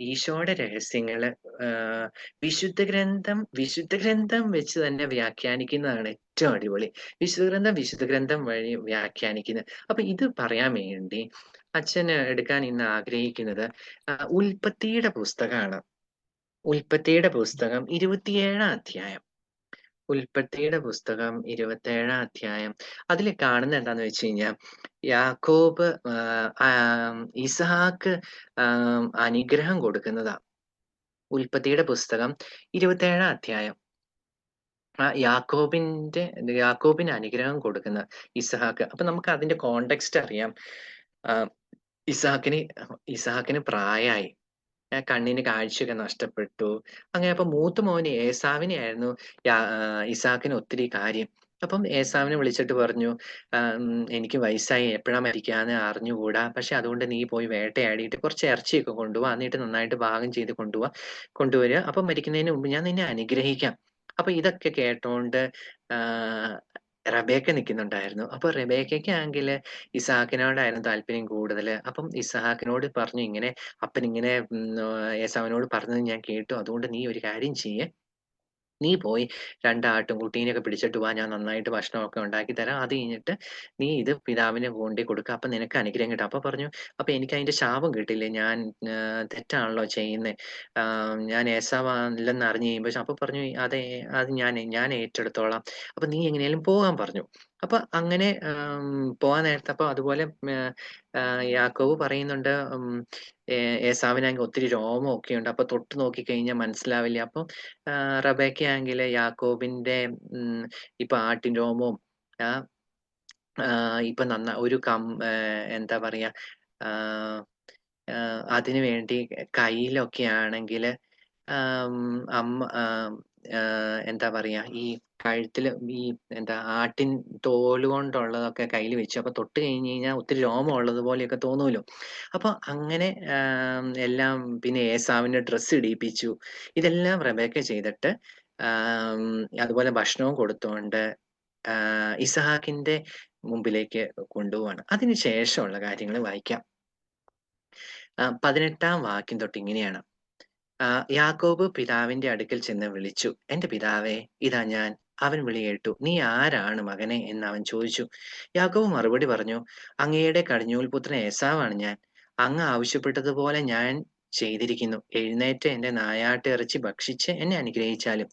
ഈശോയുടെ രഹസ്യങ്ങള് ആഹ് വിശുദ്ധ ഗ്രന്ഥം വെച്ച് തന്നെ വ്യാഖ്യാനിക്കുന്നതാണ് ഏറ്റവും അടിപൊളി. വിശുദ്ധ ഗ്രന്ഥം വഴി വ്യാഖ്യാനിക്കുന്നത്. അപ്പൊ ഇത് പറയാൻ വേണ്ടി അച്ഛന് എടുക്കാൻ ഇന്ന് ആഗ്രഹിക്കുന്നത് ഉൽപ്പത്തിയുടെ പുസ്തകമാണ്. ഉൽപ്പത്തിയുടെ പുസ്തകം 27-ാം അധ്യായം. ഉൽപ്പത്തിയുടെ പുസ്തകം 27-ാം അധ്യായം. അതിൽ കാണുന്നത് എന്താന്ന് വെച്ച് കഴിഞ്ഞാൽ യാക്കോബ് ഇസ്ഹാക്ക് അനുഗ്രഹം കൊടുക്കുന്നതാ. ഉൽപ്പത്തിയുടെ പുസ്തകം 27-ാം അധ്യായം. യാക്കോബിന് അനുഗ്രഹം കൊടുക്കുന്ന ഇസ്ഹാക്ക്. അപ്പൊ നമുക്ക് അതിന്റെ കോണ്ടെക്സ്റ്റ് അറിയാം. ആഹ് ഇസ്ഹാക്കിന് ഇസ്ഹാക്കിന് പ്രായായി. കണ്ണിന് കാഴ്ചയൊക്കെ നഷ്ടപ്പെട്ടു. അങ്ങനെ അപ്പൊ മൂത്ത മോന് ഏശാവിനെയായിരുന്നു ഇസ്ഹാക്കിന് ഒത്തിരി കാര്യം. അപ്പം ഏശാവിനെ വിളിച്ചിട്ട് പറഞ്ഞു, എനിക്ക് വയസ്സായി എപ്പഴാ മരിക്കാന്ന് അറിഞ്ഞുകൂടാ. പക്ഷെ അതുകൊണ്ട് നീ പോയി വേട്ടയാടിയിട്ട് കുറച്ച് ഇറച്ചിയൊക്കെ കൊണ്ടുവാ. എന്നിട്ട് നന്നായിട്ട് പാകം ചെയ്ത് കൊണ്ടുവരിക. അപ്പം മരിക്കുന്നതിന് മുമ്പ് ഞാൻ നിന്നെ അനുഗ്രഹിക്കാം. അപ്പൊ ഇതൊക്കെ കേട്ടോണ്ട് ആഹ് റബേക്ക നിൽക്കുന്നുണ്ടായിരുന്നു. അപ്പൊ റെബേക്കയ്ക്കാണെങ്കില് ഇസ്ഹാക്കിനോടായിരുന്നു താല്പര്യം കൂടുതല്. അപ്പം ഇസ്ഹാക്കിനോട് പറഞ്ഞു, ഇങ്ങനെ അപ്പനിങ്ങനെ ഏശാവിനോട് പറഞ്ഞത് ഞാൻ കേട്ടു. അതുകൊണ്ട് നീ ഒരു കാര്യം ചെയ്യ്. നീ പോയി 2 ആട്ടിൻകുട്ടീനെയൊക്കെ പിടിച്ചിട്ട് വാ. ഞാൻ നന്നായിട്ട് ഭക്ഷണമൊക്കെ ഉണ്ടാക്കി തരാം. അത് കഴിഞ്ഞിട്ട് നീ ഇത് പിതാവിന് കൊണ്ടോയി കൊടുക്ക്. അപ്പൊ നിനക്ക് അനുഗ്രഹം കിട്ടും. അപ്പൊ പറഞ്ഞു, അപ്പൊ എനിക്ക് അതിന്റെ ശാപം കിട്ടില്ലേ? ഞാൻ തെറ്റാണല്ലോ ചെയ്യുന്നേ. ഞാൻ ഏശാവല്ലെന്ന് അറിഞ്ഞ് കഴിയുമ്പോ അപ്പൊ പറഞ്ഞു, അതെ, അത് ഞാൻ ഏറ്റെടുത്തോളാം. അപ്പൊ നീ എങ്ങനെയാലും പോകാൻ പറഞ്ഞു. അപ്പൊ അങ്ങനെ പോവാൻ നേരത്ത് അപ്പൊ അതുപോലെ യാക്കോബ് പറയുന്നുണ്ട്, ഏശാവിനാണെങ്കിൽ ഒത്തിരി രോമമൊക്കെ ഉണ്ട്. അപ്പൊ തൊട്ട് നോക്കിക്കഴിഞ്ഞാൽ മനസ്സിലാവില്ല. അപ്പം റബേക്കയാണെങ്കില് യാക്കോബിന്റെ ഇപ്പൊ ആട്ടിൻ രോമവും ആഹ് ഇപ്പൊ ഒരു എന്താ പറയാ, ആഹ് അതിനു വേണ്ടി കയ്യിലൊക്കെ ആണെങ്കില് ആം, അമ്മ എന്താ പറയാ, ഈ കഴുത്തില് ഈ എന്താ ആട്ടിൻ തോല് കൊണ്ടുള്ളതൊക്കെ കയ്യിൽ വെച്ചു. അപ്പൊ തൊട്ട് കഴിഞ്ഞ് കഴിഞ്ഞാൽ ഒത്തിരി രോമം ഉള്ളത് പോലെയൊക്കെ തോന്നൂലോ. അപ്പൊ അങ്ങനെ എല്ലാം പിന്നെ ഏശാവിന്റെ ഡ്രസ്സ് ഇടീപ്പിച്ചു. ഇതെല്ലാം റെബേക്ക ചെയ്തിട്ട് ആം, അതുപോലെ ഭക്ഷണവും കൊടുത്തുകൊണ്ട് ഇസഹാക്കിന്റെ മുമ്പിലേക്ക് കൊണ്ടുപോവാണ്. അതിന് ശേഷമുള്ള കാര്യങ്ങൾ വായിക്കാം. 18-ാം വാക്യം തൊട്ട് ഇങ്ങനെയാണ്. യാക്കോബ് പിതാവിന്റെ അടുക്കൽ ചെന്ന് വിളിച്ചു, എന്റെ പിതാവേ, ഇതാ ഞാൻ. അവൻ വിളി കേട്ടു. നീ ആരാണ് മകനെ എന്ന് അവൻ ചോദിച്ചു. യാക്കോബ് മറുപടി പറഞ്ഞു, അങ്ങയുടെ കടിഞ്ഞൂൽ പുത്രൻ ഏസാവാണ് ഞാൻ. അങ്ങ് ആവശ്യപ്പെട്ടതുപോലെ ഞാൻ ചെയ്തിരിക്കുന്നു. എഴുന്നേറ്റ് എന്റെ നായാട്ട് ഇറച്ചി ഭക്ഷിച്ച് എന്നെ അനുഗ്രഹിച്ചാലും.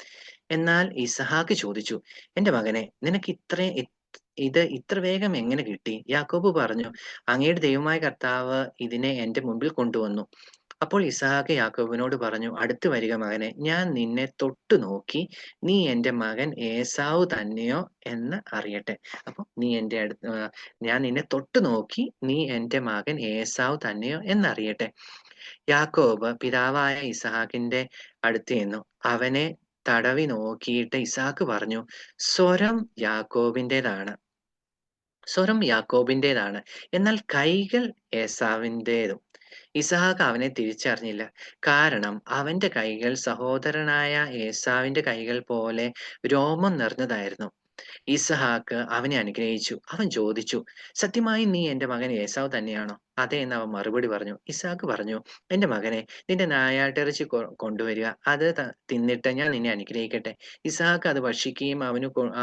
എന്നാൽ ഇസഹാക്ക് ചോദിച്ചു, എന്റെ മകനെ, നിനക്ക് ഇത് ഇത്ര വേഗം എങ്ങനെ കിട്ടി? യാക്കോബ് പറഞ്ഞു, അങ്ങയുടെ ദൈവമായ കർത്താവ് ഇതിനെ എന്റെ മുമ്പിൽ കൊണ്ടുവന്നു. അപ്പോൾ ഇസ്ഹാക്ക് യാക്കോബിനോട് പറഞ്ഞു, അടുത്തു വരിക മകനെ, ഞാൻ നിന്നെ തൊട്ടു നോക്കി നീ എന്റെ മകൻ ഏസാവ് തന്നെയോ എന്ന് അറിയട്ടെ. അപ്പൊ ഞാൻ നിന്നെ തൊട്ടു നോക്കി നീ എന്റെ മകൻ ഏസാവ് തന്നെയോ എന്നറിയട്ടെ. യാക്കോബ് പിതാവായ ഇസ്ഹാക്കിന്റെ അടുത്ത് ചെന്നു അവനെ തടവി നോക്കിയിട്ട് ഇസ്ഹാക്ക് പറഞ്ഞു, സ്വരം യാക്കോബിന്റേതാണ്, എന്നാൽ കൈകൾ ഏസാവിന്റേതും. ഇസഹാക്ക് അവനെ തിരിച്ചറിഞ്ഞില്ല. കാരണം അവന്റെ കൈകൾ സഹോദരനായ ഏസാവിന്റെ കൈകൾ പോലെ രോമം നിറഞ്ഞതായിരുന്നു. ഇസഹാക്ക് അവനെ അനുഗ്രഹിച്ചു. അവൻ ചോദിച്ചു, സത്യമായി നീ എന്റെ മകൻ ഏസാവ് തന്നെയാണോ? അതെ എന്ന് അവൻ മറുപടി പറഞ്ഞു. ഇസഹാക്ക് പറഞ്ഞു, എന്റെ മകനെ, നിന്റെ നായാട്ടിറച്ചി കൊണ്ടുവരിക. അത് തിന്നിട്ട് ഞാൻ നിന്നെ അനുഗ്രഹിക്കട്ടെ. ഇസഹാക്ക് അത് ഭക്ഷിക്കുകയും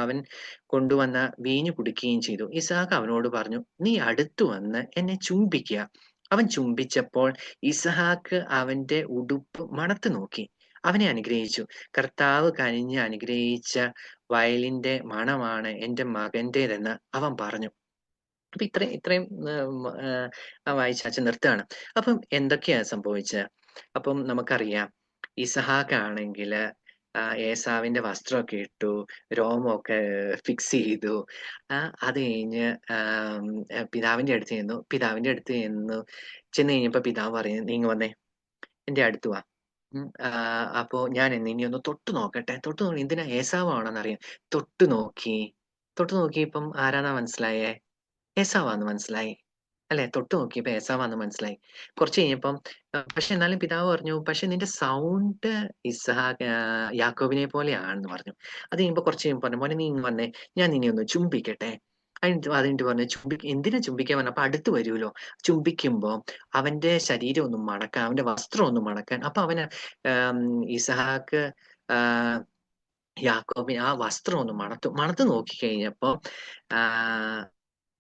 അവൻ കൊണ്ടുവന്ന വീഞ്ഞു കുടിക്കുകയും ചെയ്തു. ഇസഹാക്ക് അവനോട് പറഞ്ഞു, നീ അടുത്തു വന്ന് എന്നെ ചുംബിക്കുക. അവൻ ചുംബിച്ചപ്പോൾ ഇസഹാക്ക് അവന്റെ ഉടുപ്പ് മണത്തു നോക്കി. അവനെ അനുഗ്രഹിച്ചു. കർത്താവ് കനിഞ്ഞ് അനുഗ്രഹിച്ച വയലിന്റെ മണമാണ് എന്റെ മകന്റേതെന്ന് അവൻ പറഞ്ഞു. അപ്പൊ ഇത്രയും വായിച്ച് അച്ഛൻ നിർത്താണ്. അപ്പം എന്തൊക്കെയാ സംഭവിച്ചത്? അപ്പം നമുക്കറിയാം, ഇസഹാക്ക് ആണെങ്കില് ഏസാവിന്റെ വസ്ത്രമൊക്കെ ഇട്ടു, രോമമൊക്കെ ഫിക്സ് ചെയ്തു. അത് കഴിഞ്ഞ് ചെന്ന് കഴിഞ്ഞപ്പോ പിതാവ് പറയുന്നു, നീങ്ങ് വന്നേ, എന്റെ അടുത്ത് വാ. അപ്പോ ഞാൻ ഇനി ഒന്ന് തൊട്ടു നോക്കട്ടെ. എന്തിനാ? ഏസാവാണോന്നറിയാൻ. തൊട്ടു നോക്കി. തൊട്ടു നോക്കിയപ്പം ആരാന്നാ മനസ്സിലായേ? ഏസാവാന്ന് മനസ്സിലായി. അല്ലെ? തൊട്ട് നോക്കിയപ്പോ ഏശാവാന്ന് മനസ്സിലായി. കുറച്ച് കഴിഞ്ഞപ്പം പക്ഷെ എന്നാലും പിതാവ് പറഞ്ഞു, "പക്ഷെ നിന്റെ സൗണ്ട് യാക്കോബിനെ പോലെയാണെന്ന്" പറഞ്ഞു. അത് കഴിയുമ്പോ കുറച്ച് കഴിയുമ്പോ പറഞ്ഞു, "മോനെ നീ ഇങ്ങ് വന്നേ, ഞാൻ നിന്നെ ഒന്ന് ചുംബിക്കട്ടെ." അത് കഴിഞ്ഞിട്ട് പറഞ്ഞു, എന്തിനാ ചുംബിക്കാൻ പറഞ്ഞെ? അപ്പൊ അടുത്ത് വരൂലോ. ചുംബിക്കുമ്പോ അവന്റെ ശരീരം ഒന്ന് മണക്കാൻ, അവന്റെ വസ്ത്രം ഒന്ന് മണക്കാൻ. അപ്പൊ അവന് ആം, ഇസഹാക്ക് ആഹ് യാക്കോബിന് ആ വസ്ത്രം ഒന്ന് മണത്ത് നോക്കിക്കഴിഞ്ഞപ്പോ ആഹ്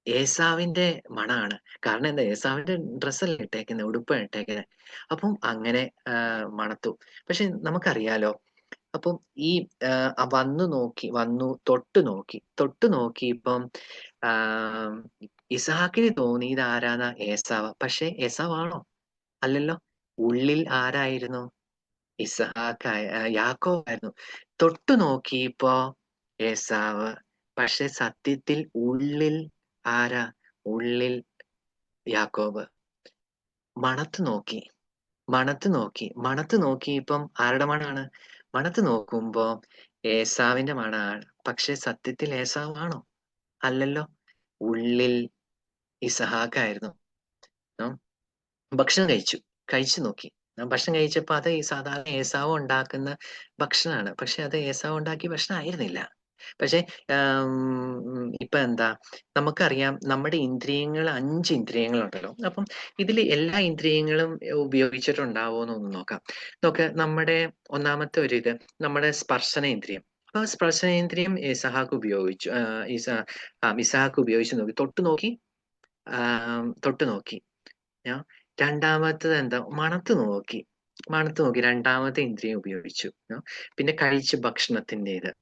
ഏശാവിന്റെ മണാണ്. കാരണം എന്താ, ഏശാവിന്റെ ഡ്രസ്സല്ലേ ഇട്ടേക്കുന്നെ, ഉടുപ്പാ ഇട്ടേക്കുന്നെ. അപ്പം അങ്ങനെ മണത്തു. പക്ഷെ നമുക്കറിയാലോ, അപ്പം ഈ തൊട്ട് നോക്കി. തൊട്ട് നോക്കിയപ്പം ആഹ് ഇസ്ഹാക്കിന് തോന്നി ഇത് ആരാന്നാ, ഏശാവാ. പക്ഷെ ഏശാവാണോ? അല്ലല്ലോ. ഉള്ളിൽ ആരായിരുന്നു? യാക്കോബായിരുന്നു. തൊട്ടു നോക്കിയപ്പോ ഏശാവ്. പക്ഷെ സത്യത്തിൽ ഉള്ളിൽ ആരാ? ഉള്ളിൽ യാക്കോബ്. മണത്ത് നോക്കി. മണത്ത് നോക്കിയപ്പം ആരുടെ മണാണ്? മണത്ത് നോക്കുമ്പോ ഏശാവിന്റെ മണാണ്. പക്ഷെ സത്യത്തിൽ ഏശാവാണോ? അല്ലല്ലോ. ഉള്ളിൽ യിസ്ഹാക്കായിരുന്നു. ഉം. ഭക്ഷണം കഴിച്ചു. കഴിച്ചു നോക്കി. ഭക്ഷണം കഴിച്ചപ്പോ അത് ഈ സാധാരണ ഏസാവ് ഉണ്ടാക്കുന്ന ഭക്ഷണാണ്. പക്ഷെ അത് ഏസാവ് ഉണ്ടാക്കിയ ഭക്ഷണം ആയിരുന്നില്ല. പക്ഷെ ഇപ്പൊ എന്താ, നമുക്കറിയാം നമ്മുടെ ഇന്ദ്രിയങ്ങൾ 5 ഇന്ദ്രിയങ്ങളുണ്ടല്ലോ. അപ്പം ഇതില് എല്ലാ ഇന്ദ്രിയങ്ങളും ഉപയോഗിച്ചിട്ടുണ്ടാവോന്ന് നോക്കാം. നമ്മുടെ ഒന്നാമത്തെ നമ്മുടെ സ്പർശനേന്ദ്രിയം. അപ്പൊ സ്പർശനേന്ദ്രിയം ഇസഹാക്ക് ഉപയോഗിച്ച് നോക്കി. തൊട്ട് നോക്കി. ഞാൻ രണ്ടാമത്തത് എന്താ, മണത്ത് നോക്കി രണ്ടാമത്തെ ഇന്ദ്രിയം ഉപയോഗിച്ചു. പിന്നെ കഴിച്ചു ഭക്ഷണത്തിൻ്റെത്.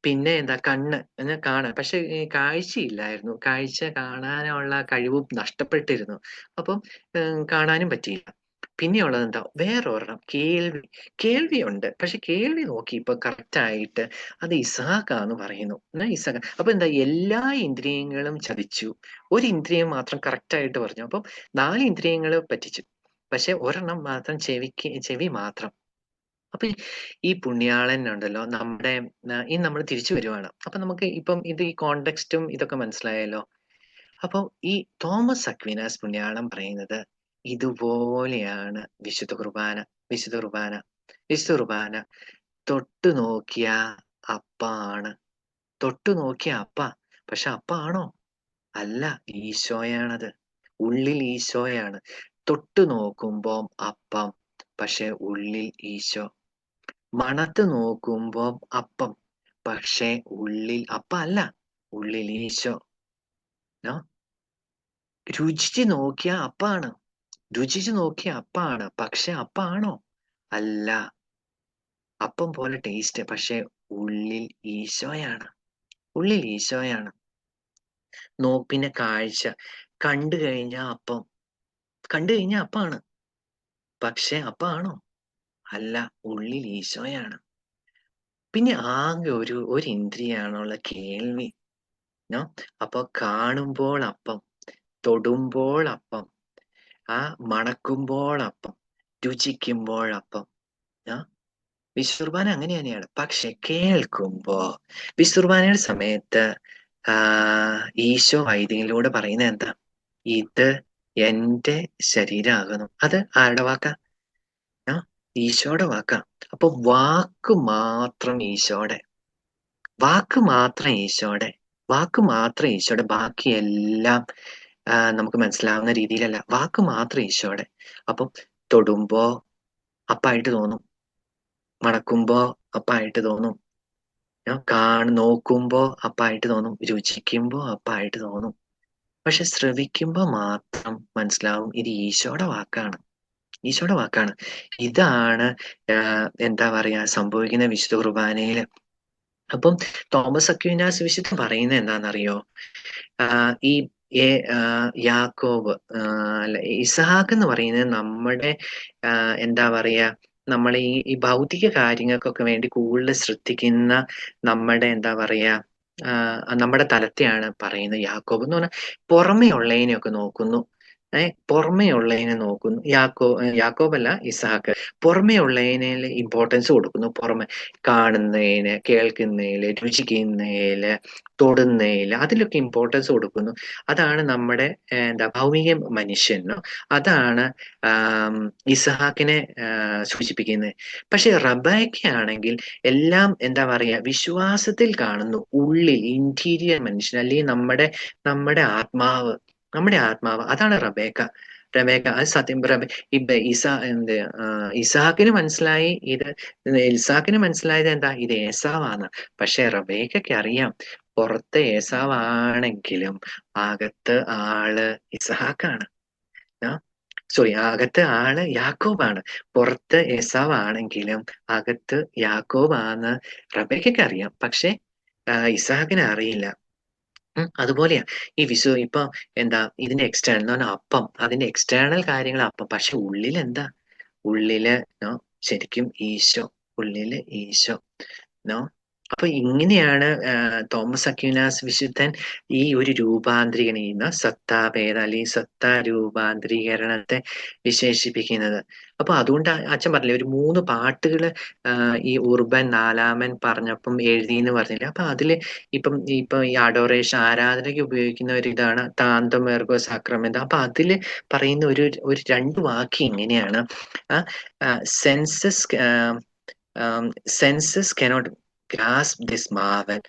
പിന്നെ എന്താ, കണ്ണ് കാണാൻ. പക്ഷെ ഈ കാഴ്ചയില്ലായിരുന്നു. കാഴ്ച കാണാനുള്ള കഴിവും നഷ്ടപ്പെട്ടിരുന്നു. അപ്പം കാണാനും പറ്റിയില്ല. പിന്നെയുള്ളത് എന്താ, വേറൊരെണ്ണം കേൾവിയുണ്ട്. പക്ഷെ കേൾവി നോക്കിയപ്പോ കറക്റ്റ് ആയിട്ട് അത് ഇസ്ഹാക്കാന്ന് പറയുന്നു. അപ്പൊ എന്താ, എല്ലാ ഇന്ദ്രിയങ്ങളും ചതിച്ചു. ഒരു ഇന്ദ്രിയം മാത്രം കറക്റ്റ് ആയിട്ട് പറഞ്ഞു. അപ്പം 4 ഇന്ദ്രിയങ്ങള് പറ്റിച്ചു. പക്ഷെ ഒരെണ്ണം മാത്രം, ചെവി മാത്രം. അപ്പൊ ഈ പുണ്യാളൻ ഉണ്ടല്ലോ, ഇനി നമ്മൾ തിരിച്ചു വരുവാണ്. അപ്പൊ നമുക്ക് ഇപ്പം ഈ കോണ്ടെക്സ്റ്റും ഇതൊക്കെ മനസ്സിലായല്ലോ. അപ്പൊ ഈ തോമസ് അക്വീനാസ് പുണ്യാളൻ പറയുന്നത് ഇതുപോലെയാണ് വിശുദ്ധ കുർബാന. വിശുദ്ധ കുർബാന വിശുദ്ധ കുർബാന തൊട്ടു നോക്കിയ അപ്പാണ്. തൊട്ടു നോക്കിയ അപ്പ. പക്ഷെ അപ്പ ആണോ? അല്ല, ഈശോയാണത്. ഉള്ളിൽ ഈശോയാണ്. തൊട്ടു നോക്കുമ്പം അപ്പം, പക്ഷെ ഉള്ളിൽ ഈശോ. മണത്ത് നോക്കുമ്പം അപ്പം, പക്ഷെ ഉള്ളിൽ അല്ല, ഉള്ളിൽ ഈശോ. നോ രുചിച്ച് നോക്കിയ അപ്പാണ്. രുചിച്ച് നോക്കിയ അപ്പാണ്. പക്ഷെ അപ്പാണോ? അല്ല. അപ്പം പോലെ ടേസ്റ്റ്, പക്ഷെ ഉള്ളിൽ ഈശോയാണ്. ഉള്ളിൽ ഈശോയാണ്. പിന്നെ കാഴ്ച. കണ്ടു കഴിഞ്ഞാ അപ്പം. കണ്ടു കഴിഞ്ഞാ അപ്പാണ്. പക്ഷെ അപ്പാണോ? അല്ല, ഉള്ളിൽ ഈശോയാണ്. പിന്നെ ആകെ ഒരു ഇന്ദ്രിയാണുള്ള, കേൾവി. നോ അപ്പൊ കാണുമ്പോൾ അപ്പം, തൊടുമ്പോൾ അപ്പം, മണക്കുമ്പോൾ അപ്പം, രുചിക്കുമ്പോൾ അപ്പം. വിശുദ്ധ കുർബാന അങ്ങനെ തന്നെയാണ്. പക്ഷെ കേൾക്കുമ്പോ വിശുദ്ധ കുർബാനയുടെ സമയത്ത് ഈശോ വൈദികനിലൂടെ പറയുന്നത് എന്താ? ഇത് എന്റെ ശരീരമാകുന്നു. അത് ആരുടെ വാക്കാ? ഈശോയുടെ വാക്കാ. അപ്പൊ വാക്ക് മാത്രം ഈശോയുടെ. വാക്ക് മാത്രം ഈശോയുടെ. വാക്ക് മാത്രം ഈശോയുടെ. ബാക്കിയെല്ലാം നമുക്ക് മനസ്സിലാവുന്ന രീതിയിലല്ല. വാക്ക് മാത്രം ഈശോയുടെ. അപ്പം തൊടുമ്പോ അപ്പായിട്ട് തോന്നും. മണക്കുമ്പോ അപ്പായിട്ട് തോന്നും. നോക്കുമ്പോ അപ്പായിട്ട് തോന്നും. രുചിക്കുമ്പോ അപ്പായിട്ട് തോന്നും. പക്ഷെ ശ്രവിക്കുമ്പോ മാത്രം മനസ്സിലാവും ഇത് ഈശോയുടെ വാക്കാണ്. ഈശോയുടെ വാക്കാണ്. ഇതാണ് എന്താ പറയാ സംഭവിക്കുന്ന വിശുദ്ധ കുർബാനയില്. അപ്പം തോമസ് അക്വീനാസ് വിശുദ്ധൻ പറയുന്നത് എന്താണെന്നറിയോ? ഈ യാക്കോബ് അല്ല, ഇസഹാക്ക് എന്ന് പറയുന്നത് നമ്മുടെ എന്താ പറയാ, നമ്മൾ ഈ ഭൗതിക കാര്യങ്ങൾക്കൊക്കെ വേണ്ടി കൂടുതൽ ശ്രദ്ധിക്കുന്ന നമ്മുടെ എന്താ പറയാ, നമ്മുടെ തലത്തെയാണ് പറയുന്നത്. യാക്കോബ് എന്ന് പറഞ്ഞാൽ പുറമേ ഉള്ളതിനെയൊക്കെ നോക്കുന്നു. പുറമേ ഉള്ളതിനെ നോക്കുന്നു. യാക്കോബല്ല, ഇസ്ഹാക്ക്. പുറമേ ഉള്ളതിന് ഇമ്പോർട്ടൻസ് കൊടുക്കുന്നു. പുറമെ കാണുന്നതിന്, കേൾക്കുന്നതില്, രുചിക്കുന്നതില്, തൊടുന്നതില്, അതിലൊക്കെ ഇമ്പോർട്ടൻസ് കൊടുക്കുന്നു. അതാണ് നമ്മുടെ ഭൗമിക മനുഷ്യനോ അതാണ് ഇസ്ഹാക്കിനെ സൂചിപ്പിക്കുന്നത്. പക്ഷെ റബേക്കയാണെങ്കിൽ എല്ലാം എന്താ പറയാ വിശ്വാസത്തിൽ കാണുന്നു. ഉള്ളിൽ ഇന്റീരിയർ മനുഷ്യൻ, അല്ലെങ്കിൽ നമ്മുടെ ആത്മാവ്, അതാണ് റബേക്ക. അത് സത്യം. ഇപ്പൊ ഇസാക്കിന് മനസ്സിലായത് എന്താ, ഇത് ഏസാവാണ്. പക്ഷെ റബേക്കയ്ക്ക് അറിയാം പുറത്ത് ഏസാവാണെങ്കിലും അകത്ത് ആള് ഇസഹാക്കാണ്. സോറി, അകത്ത് ആള് യാക്കോബാണ്. പുറത്ത് ഏസാവാണെങ്കിലും അകത്ത് യാക്കോബാന്ന് റബേക്കയ്ക്ക് അറിയാം. പക്ഷെ ഇസഹാക്കിന് അറിയില്ല. അതുപോലെയാ ഈ ഇപ്പൊ ഇതിന്റെ എക്സ്റ്റേണൽ എന്ന് പറഞ്ഞാൽ അപ്പം, അതിന്റെ എക്സ്റ്റേണൽ കാര്യങ്ങൾ അപ്പം. പക്ഷെ ഉള്ളിൽ ഉള്ളില് ശരിക്കും ഈശോ, ഉള്ളില് ഈശോ. അപ്പൊ ഇങ്ങനെയാണ് തോമസ് അക്വീനാസ് വിശുദ്ധൻ ഈ ഒരു രൂപാന്തരീകരണ സത്താഭേദ അല്ലെങ്കിൽ സത്താ രൂപാന്തരീകരണത്തെ വിശേഷിപ്പിക്കുന്നത്. അപ്പൊ അതുകൊണ്ട് അച്ഛൻ പറഞ്ഞില്ലേ ഒരു 3 പാട്ടുകള് ഈ ഉർബൻ നാലാമൻ പറഞ്ഞപ്പം എഴുതി എന്ന് പറഞ്ഞില്ലേ. അപ്പൊ അതില് ഇപ്പൊ ഈ അഡോറേഷൻ, ആരാധനയ്ക്ക് ഉപയോഗിക്കുന്ന ഒരു ഇതാണ് താന്തം എർഗോ സാക്രമെന്റ്. അപ്പൊ അതില് പറയുന്ന ഒരു 2 വാക്യം ഇങ്ങനെയാണ്: census senses cannot grasp this marvel.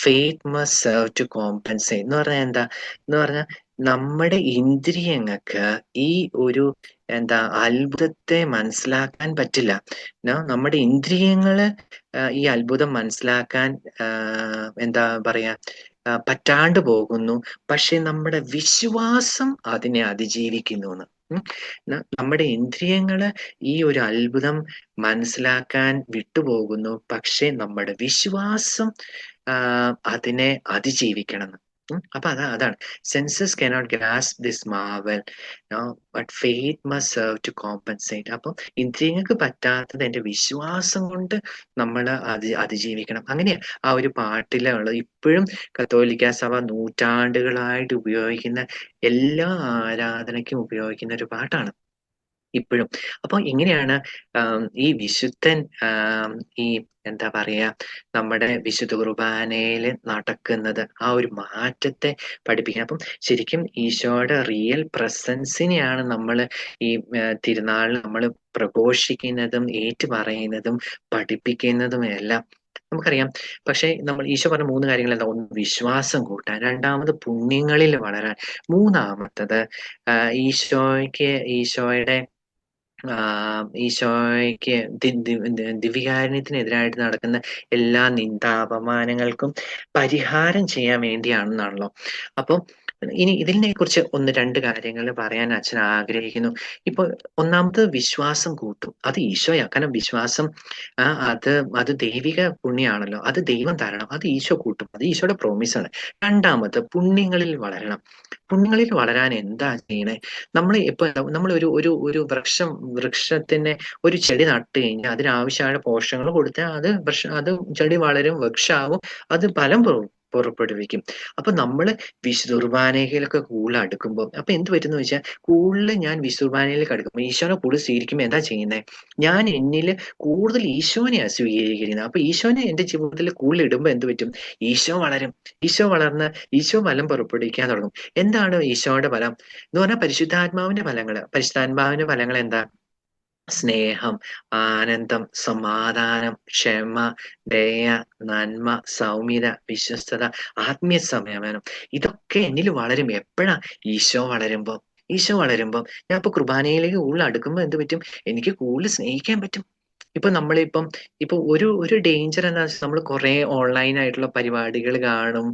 Faith must serve to compensate. എന്ന് പറഞ്ഞാൽ എന്താ എന്ന് പറഞ്ഞാൽ നമ്മുടെ ഇന്ദ്രിയങ്ങൾക്ക് ഈ ഒരു അത്ഭുതത്തെ മനസ്സിലാക്കാൻ പറ്റില്ല. നമ്മുടെ ഇന്ദ്രിയങ്ങള് ഈ അത്ഭുതം മനസ്സിലാക്കാൻ എന്താ പറയാ പറ്റാണ്ട് പോകുന്നു. പക്ഷെ നമ്മുടെ വിശ്വാസം അതിനെ അതിജീവിക്കുന്നു എന്ന്. നമ്മുടെ ഇന്ദ്രിയങ്ങള് ഈ ഒരു അത്ഭുതം മനസ്സിലാക്കാൻ വിട്ടുപോകുന്നു. പക്ഷെ നമ്മുടെ വിശ്വാസം അതിനെ അതിജീവിക്കണം. അപ്പൊ അതാണ് census cannot grasp this marvel, but faith must serve to compensate. അപ്പൊ ഇന്ദ്രിയങ്ങൾക്ക് പറ്റാത്തത് എന്റെ വിശ്വാസം കൊണ്ട് നമ്മൾ അതിജീവിക്കണം. അങ്ങനെയാ ആ ഒരു പാട്ടിലുള്ള ഇപ്പോഴും കത്തോലിക്ക സഭ നൂറ്റാണ്ടുകളായിട്ട് ഉപയോഗിക്കുന്ന എല്ലാ ആരാധനയ്ക്കും ഉപയോഗിക്കുന്ന ഒരു പാട്ടാണ് ഇപ്പോഴും. അപ്പൊ ഇങ്ങനെയാണ് ഈ വിശുദ്ധൻ ഈ എന്താ പറയാ നമ്മുടെ വിശുദ്ധ കുർബാനയിൽ നടക്കുന്നത്, ആ ഒരു മാറ്റത്തെ പഠിപ്പിക്കുന്നത്. അപ്പം ശരിക്കും ഈശോയുടെ റിയൽ പ്രസൻസിനെയാണ് നമ്മൾ ഈ തിരുനാളിൽ നമ്മൾ പ്രഘോഷിക്കുന്നതും ഏറ്റുപറയുന്നതും പഠിപ്പിക്കുന്നതും എല്ലാം നമുക്കറിയാം. പക്ഷെ ഈശോ പറഞ്ഞ 3 കാര്യങ്ങൾ എന്താ? ഒന്ന് വിശ്വാസം കൂട്ടാൻ, രണ്ടാമത് പുണ്യങ്ങളിൽ വളരാൻ, മൂന്നാമത്തത് ഈശോയുടെ ഈശോയ്ക്ക് ദിവ്യകാരുണ്യത്തിനെതിരായിട്ട് നടക്കുന്ന എല്ലാ നിന്ദാപമാനങ്ങൾക്കും പരിഹാരം ചെയ്യാൻ വേണ്ടിയാണെന്നാണല്ലോ. അപ്പം ഇനി ഇതിനെ കുറിച്ച് 1-2 കാര്യങ്ങൾ പറയാൻ അച്ഛൻ ആഗ്രഹിക്കുന്നു. ഇപ്പൊ ഒന്നാമത് വിശ്വാസം കൂട്ടും, അത് ഈശോയാ. കാരണം വിശ്വാസം അത് ദൈവിക പുണ്യാണല്ലോ, അത് ദൈവം തരണം, അത് ഈശോ കൂട്ടും, അത് ഈശോയുടെ പ്രോമിസാണ്. രണ്ടാമത് പുണ്യങ്ങളിൽ വളരണം. പുണ്യങ്ങളിൽ വളരാൻ എന്താ ചെയ്യണേ? നമ്മൾ ഒരു വൃക്ഷത്തിന് ഒരു ചെടി നട്ട് കഴിഞ്ഞാൽ അതിനാവശ്യമായ പോഷകങ്ങൾ കൊടുത്താൽ അത് ചെടി വളരും, വൃക്ഷമാവും, അത് ഫലം പുറപ്പെടുവിക്കും. അപ്പൊ നമ്മള് വിശുദ്ധ കുർബാനയിലൊക്കെ കൂടുതൽ അടുക്കുമ്പോൾ അപ്പൊ എന്ത് പറ്റുന്ന വെച്ചാൽ കൂടുതൽ ഞാൻ വിശുദ്ധ കുർബാനയിലേക്ക് അടുക്കുമ്പോൾ ഈശോനെ കൂടുതൽ സ്വീകരിക്കുമ്പോൾ എന്താ ചെയ്യുന്നത്? ഞാൻ എന്നില് കൂടുതൽ ഈശോനെയാണ് സ്വീകരിക്കുന്നത്. അപ്പൊ ഈശോനെ എന്റെ ജീവിതത്തിൽ കൂടുതൽ ഇടുമ്പോൾ എന്ത് പറ്റും? ഈശോ വളരും. ഈശോ വളർന്ന് ഈശോ ഫലം പുറപ്പെടുവിക്കാൻ തുടങ്ങും. എന്താണ് ഈശോയുടെ ഫലം എന്ന് പറഞ്ഞാൽ? പരിശുദ്ധാത്മാവിന്റെ ഫലങ്ങൾ എന്താ? സ്നേഹം, ആനന്ദം, സമാധാനം, ക്ഷമ, ദയ, നന്മ, സൗമ്യത, വിശ്വസ്തത, ആത്മീയ സംയമനം. ഇതൊക്കെ എന്നിൽ വളരും. എപ്പോഴാ? ഈശോ വളരുമ്പോ. ഞാൻ ഇപ്പൊ കുർബാനയിലേക്ക് കൂടുതൽ അടുക്കുമ്പോൾ എന്ത് പറ്റും? എനിക്ക് കൂടുതൽ സ്നേഹിക്കാൻ പറ്റും. ഇപ്പൊ ഒരു ഡേഞ്ചർ എന്താ വെച്ചാൽ നമ്മൾ കുറെ ഓൺലൈൻ ആയിട്ടുള്ള പരിപാടികൾ കാണും,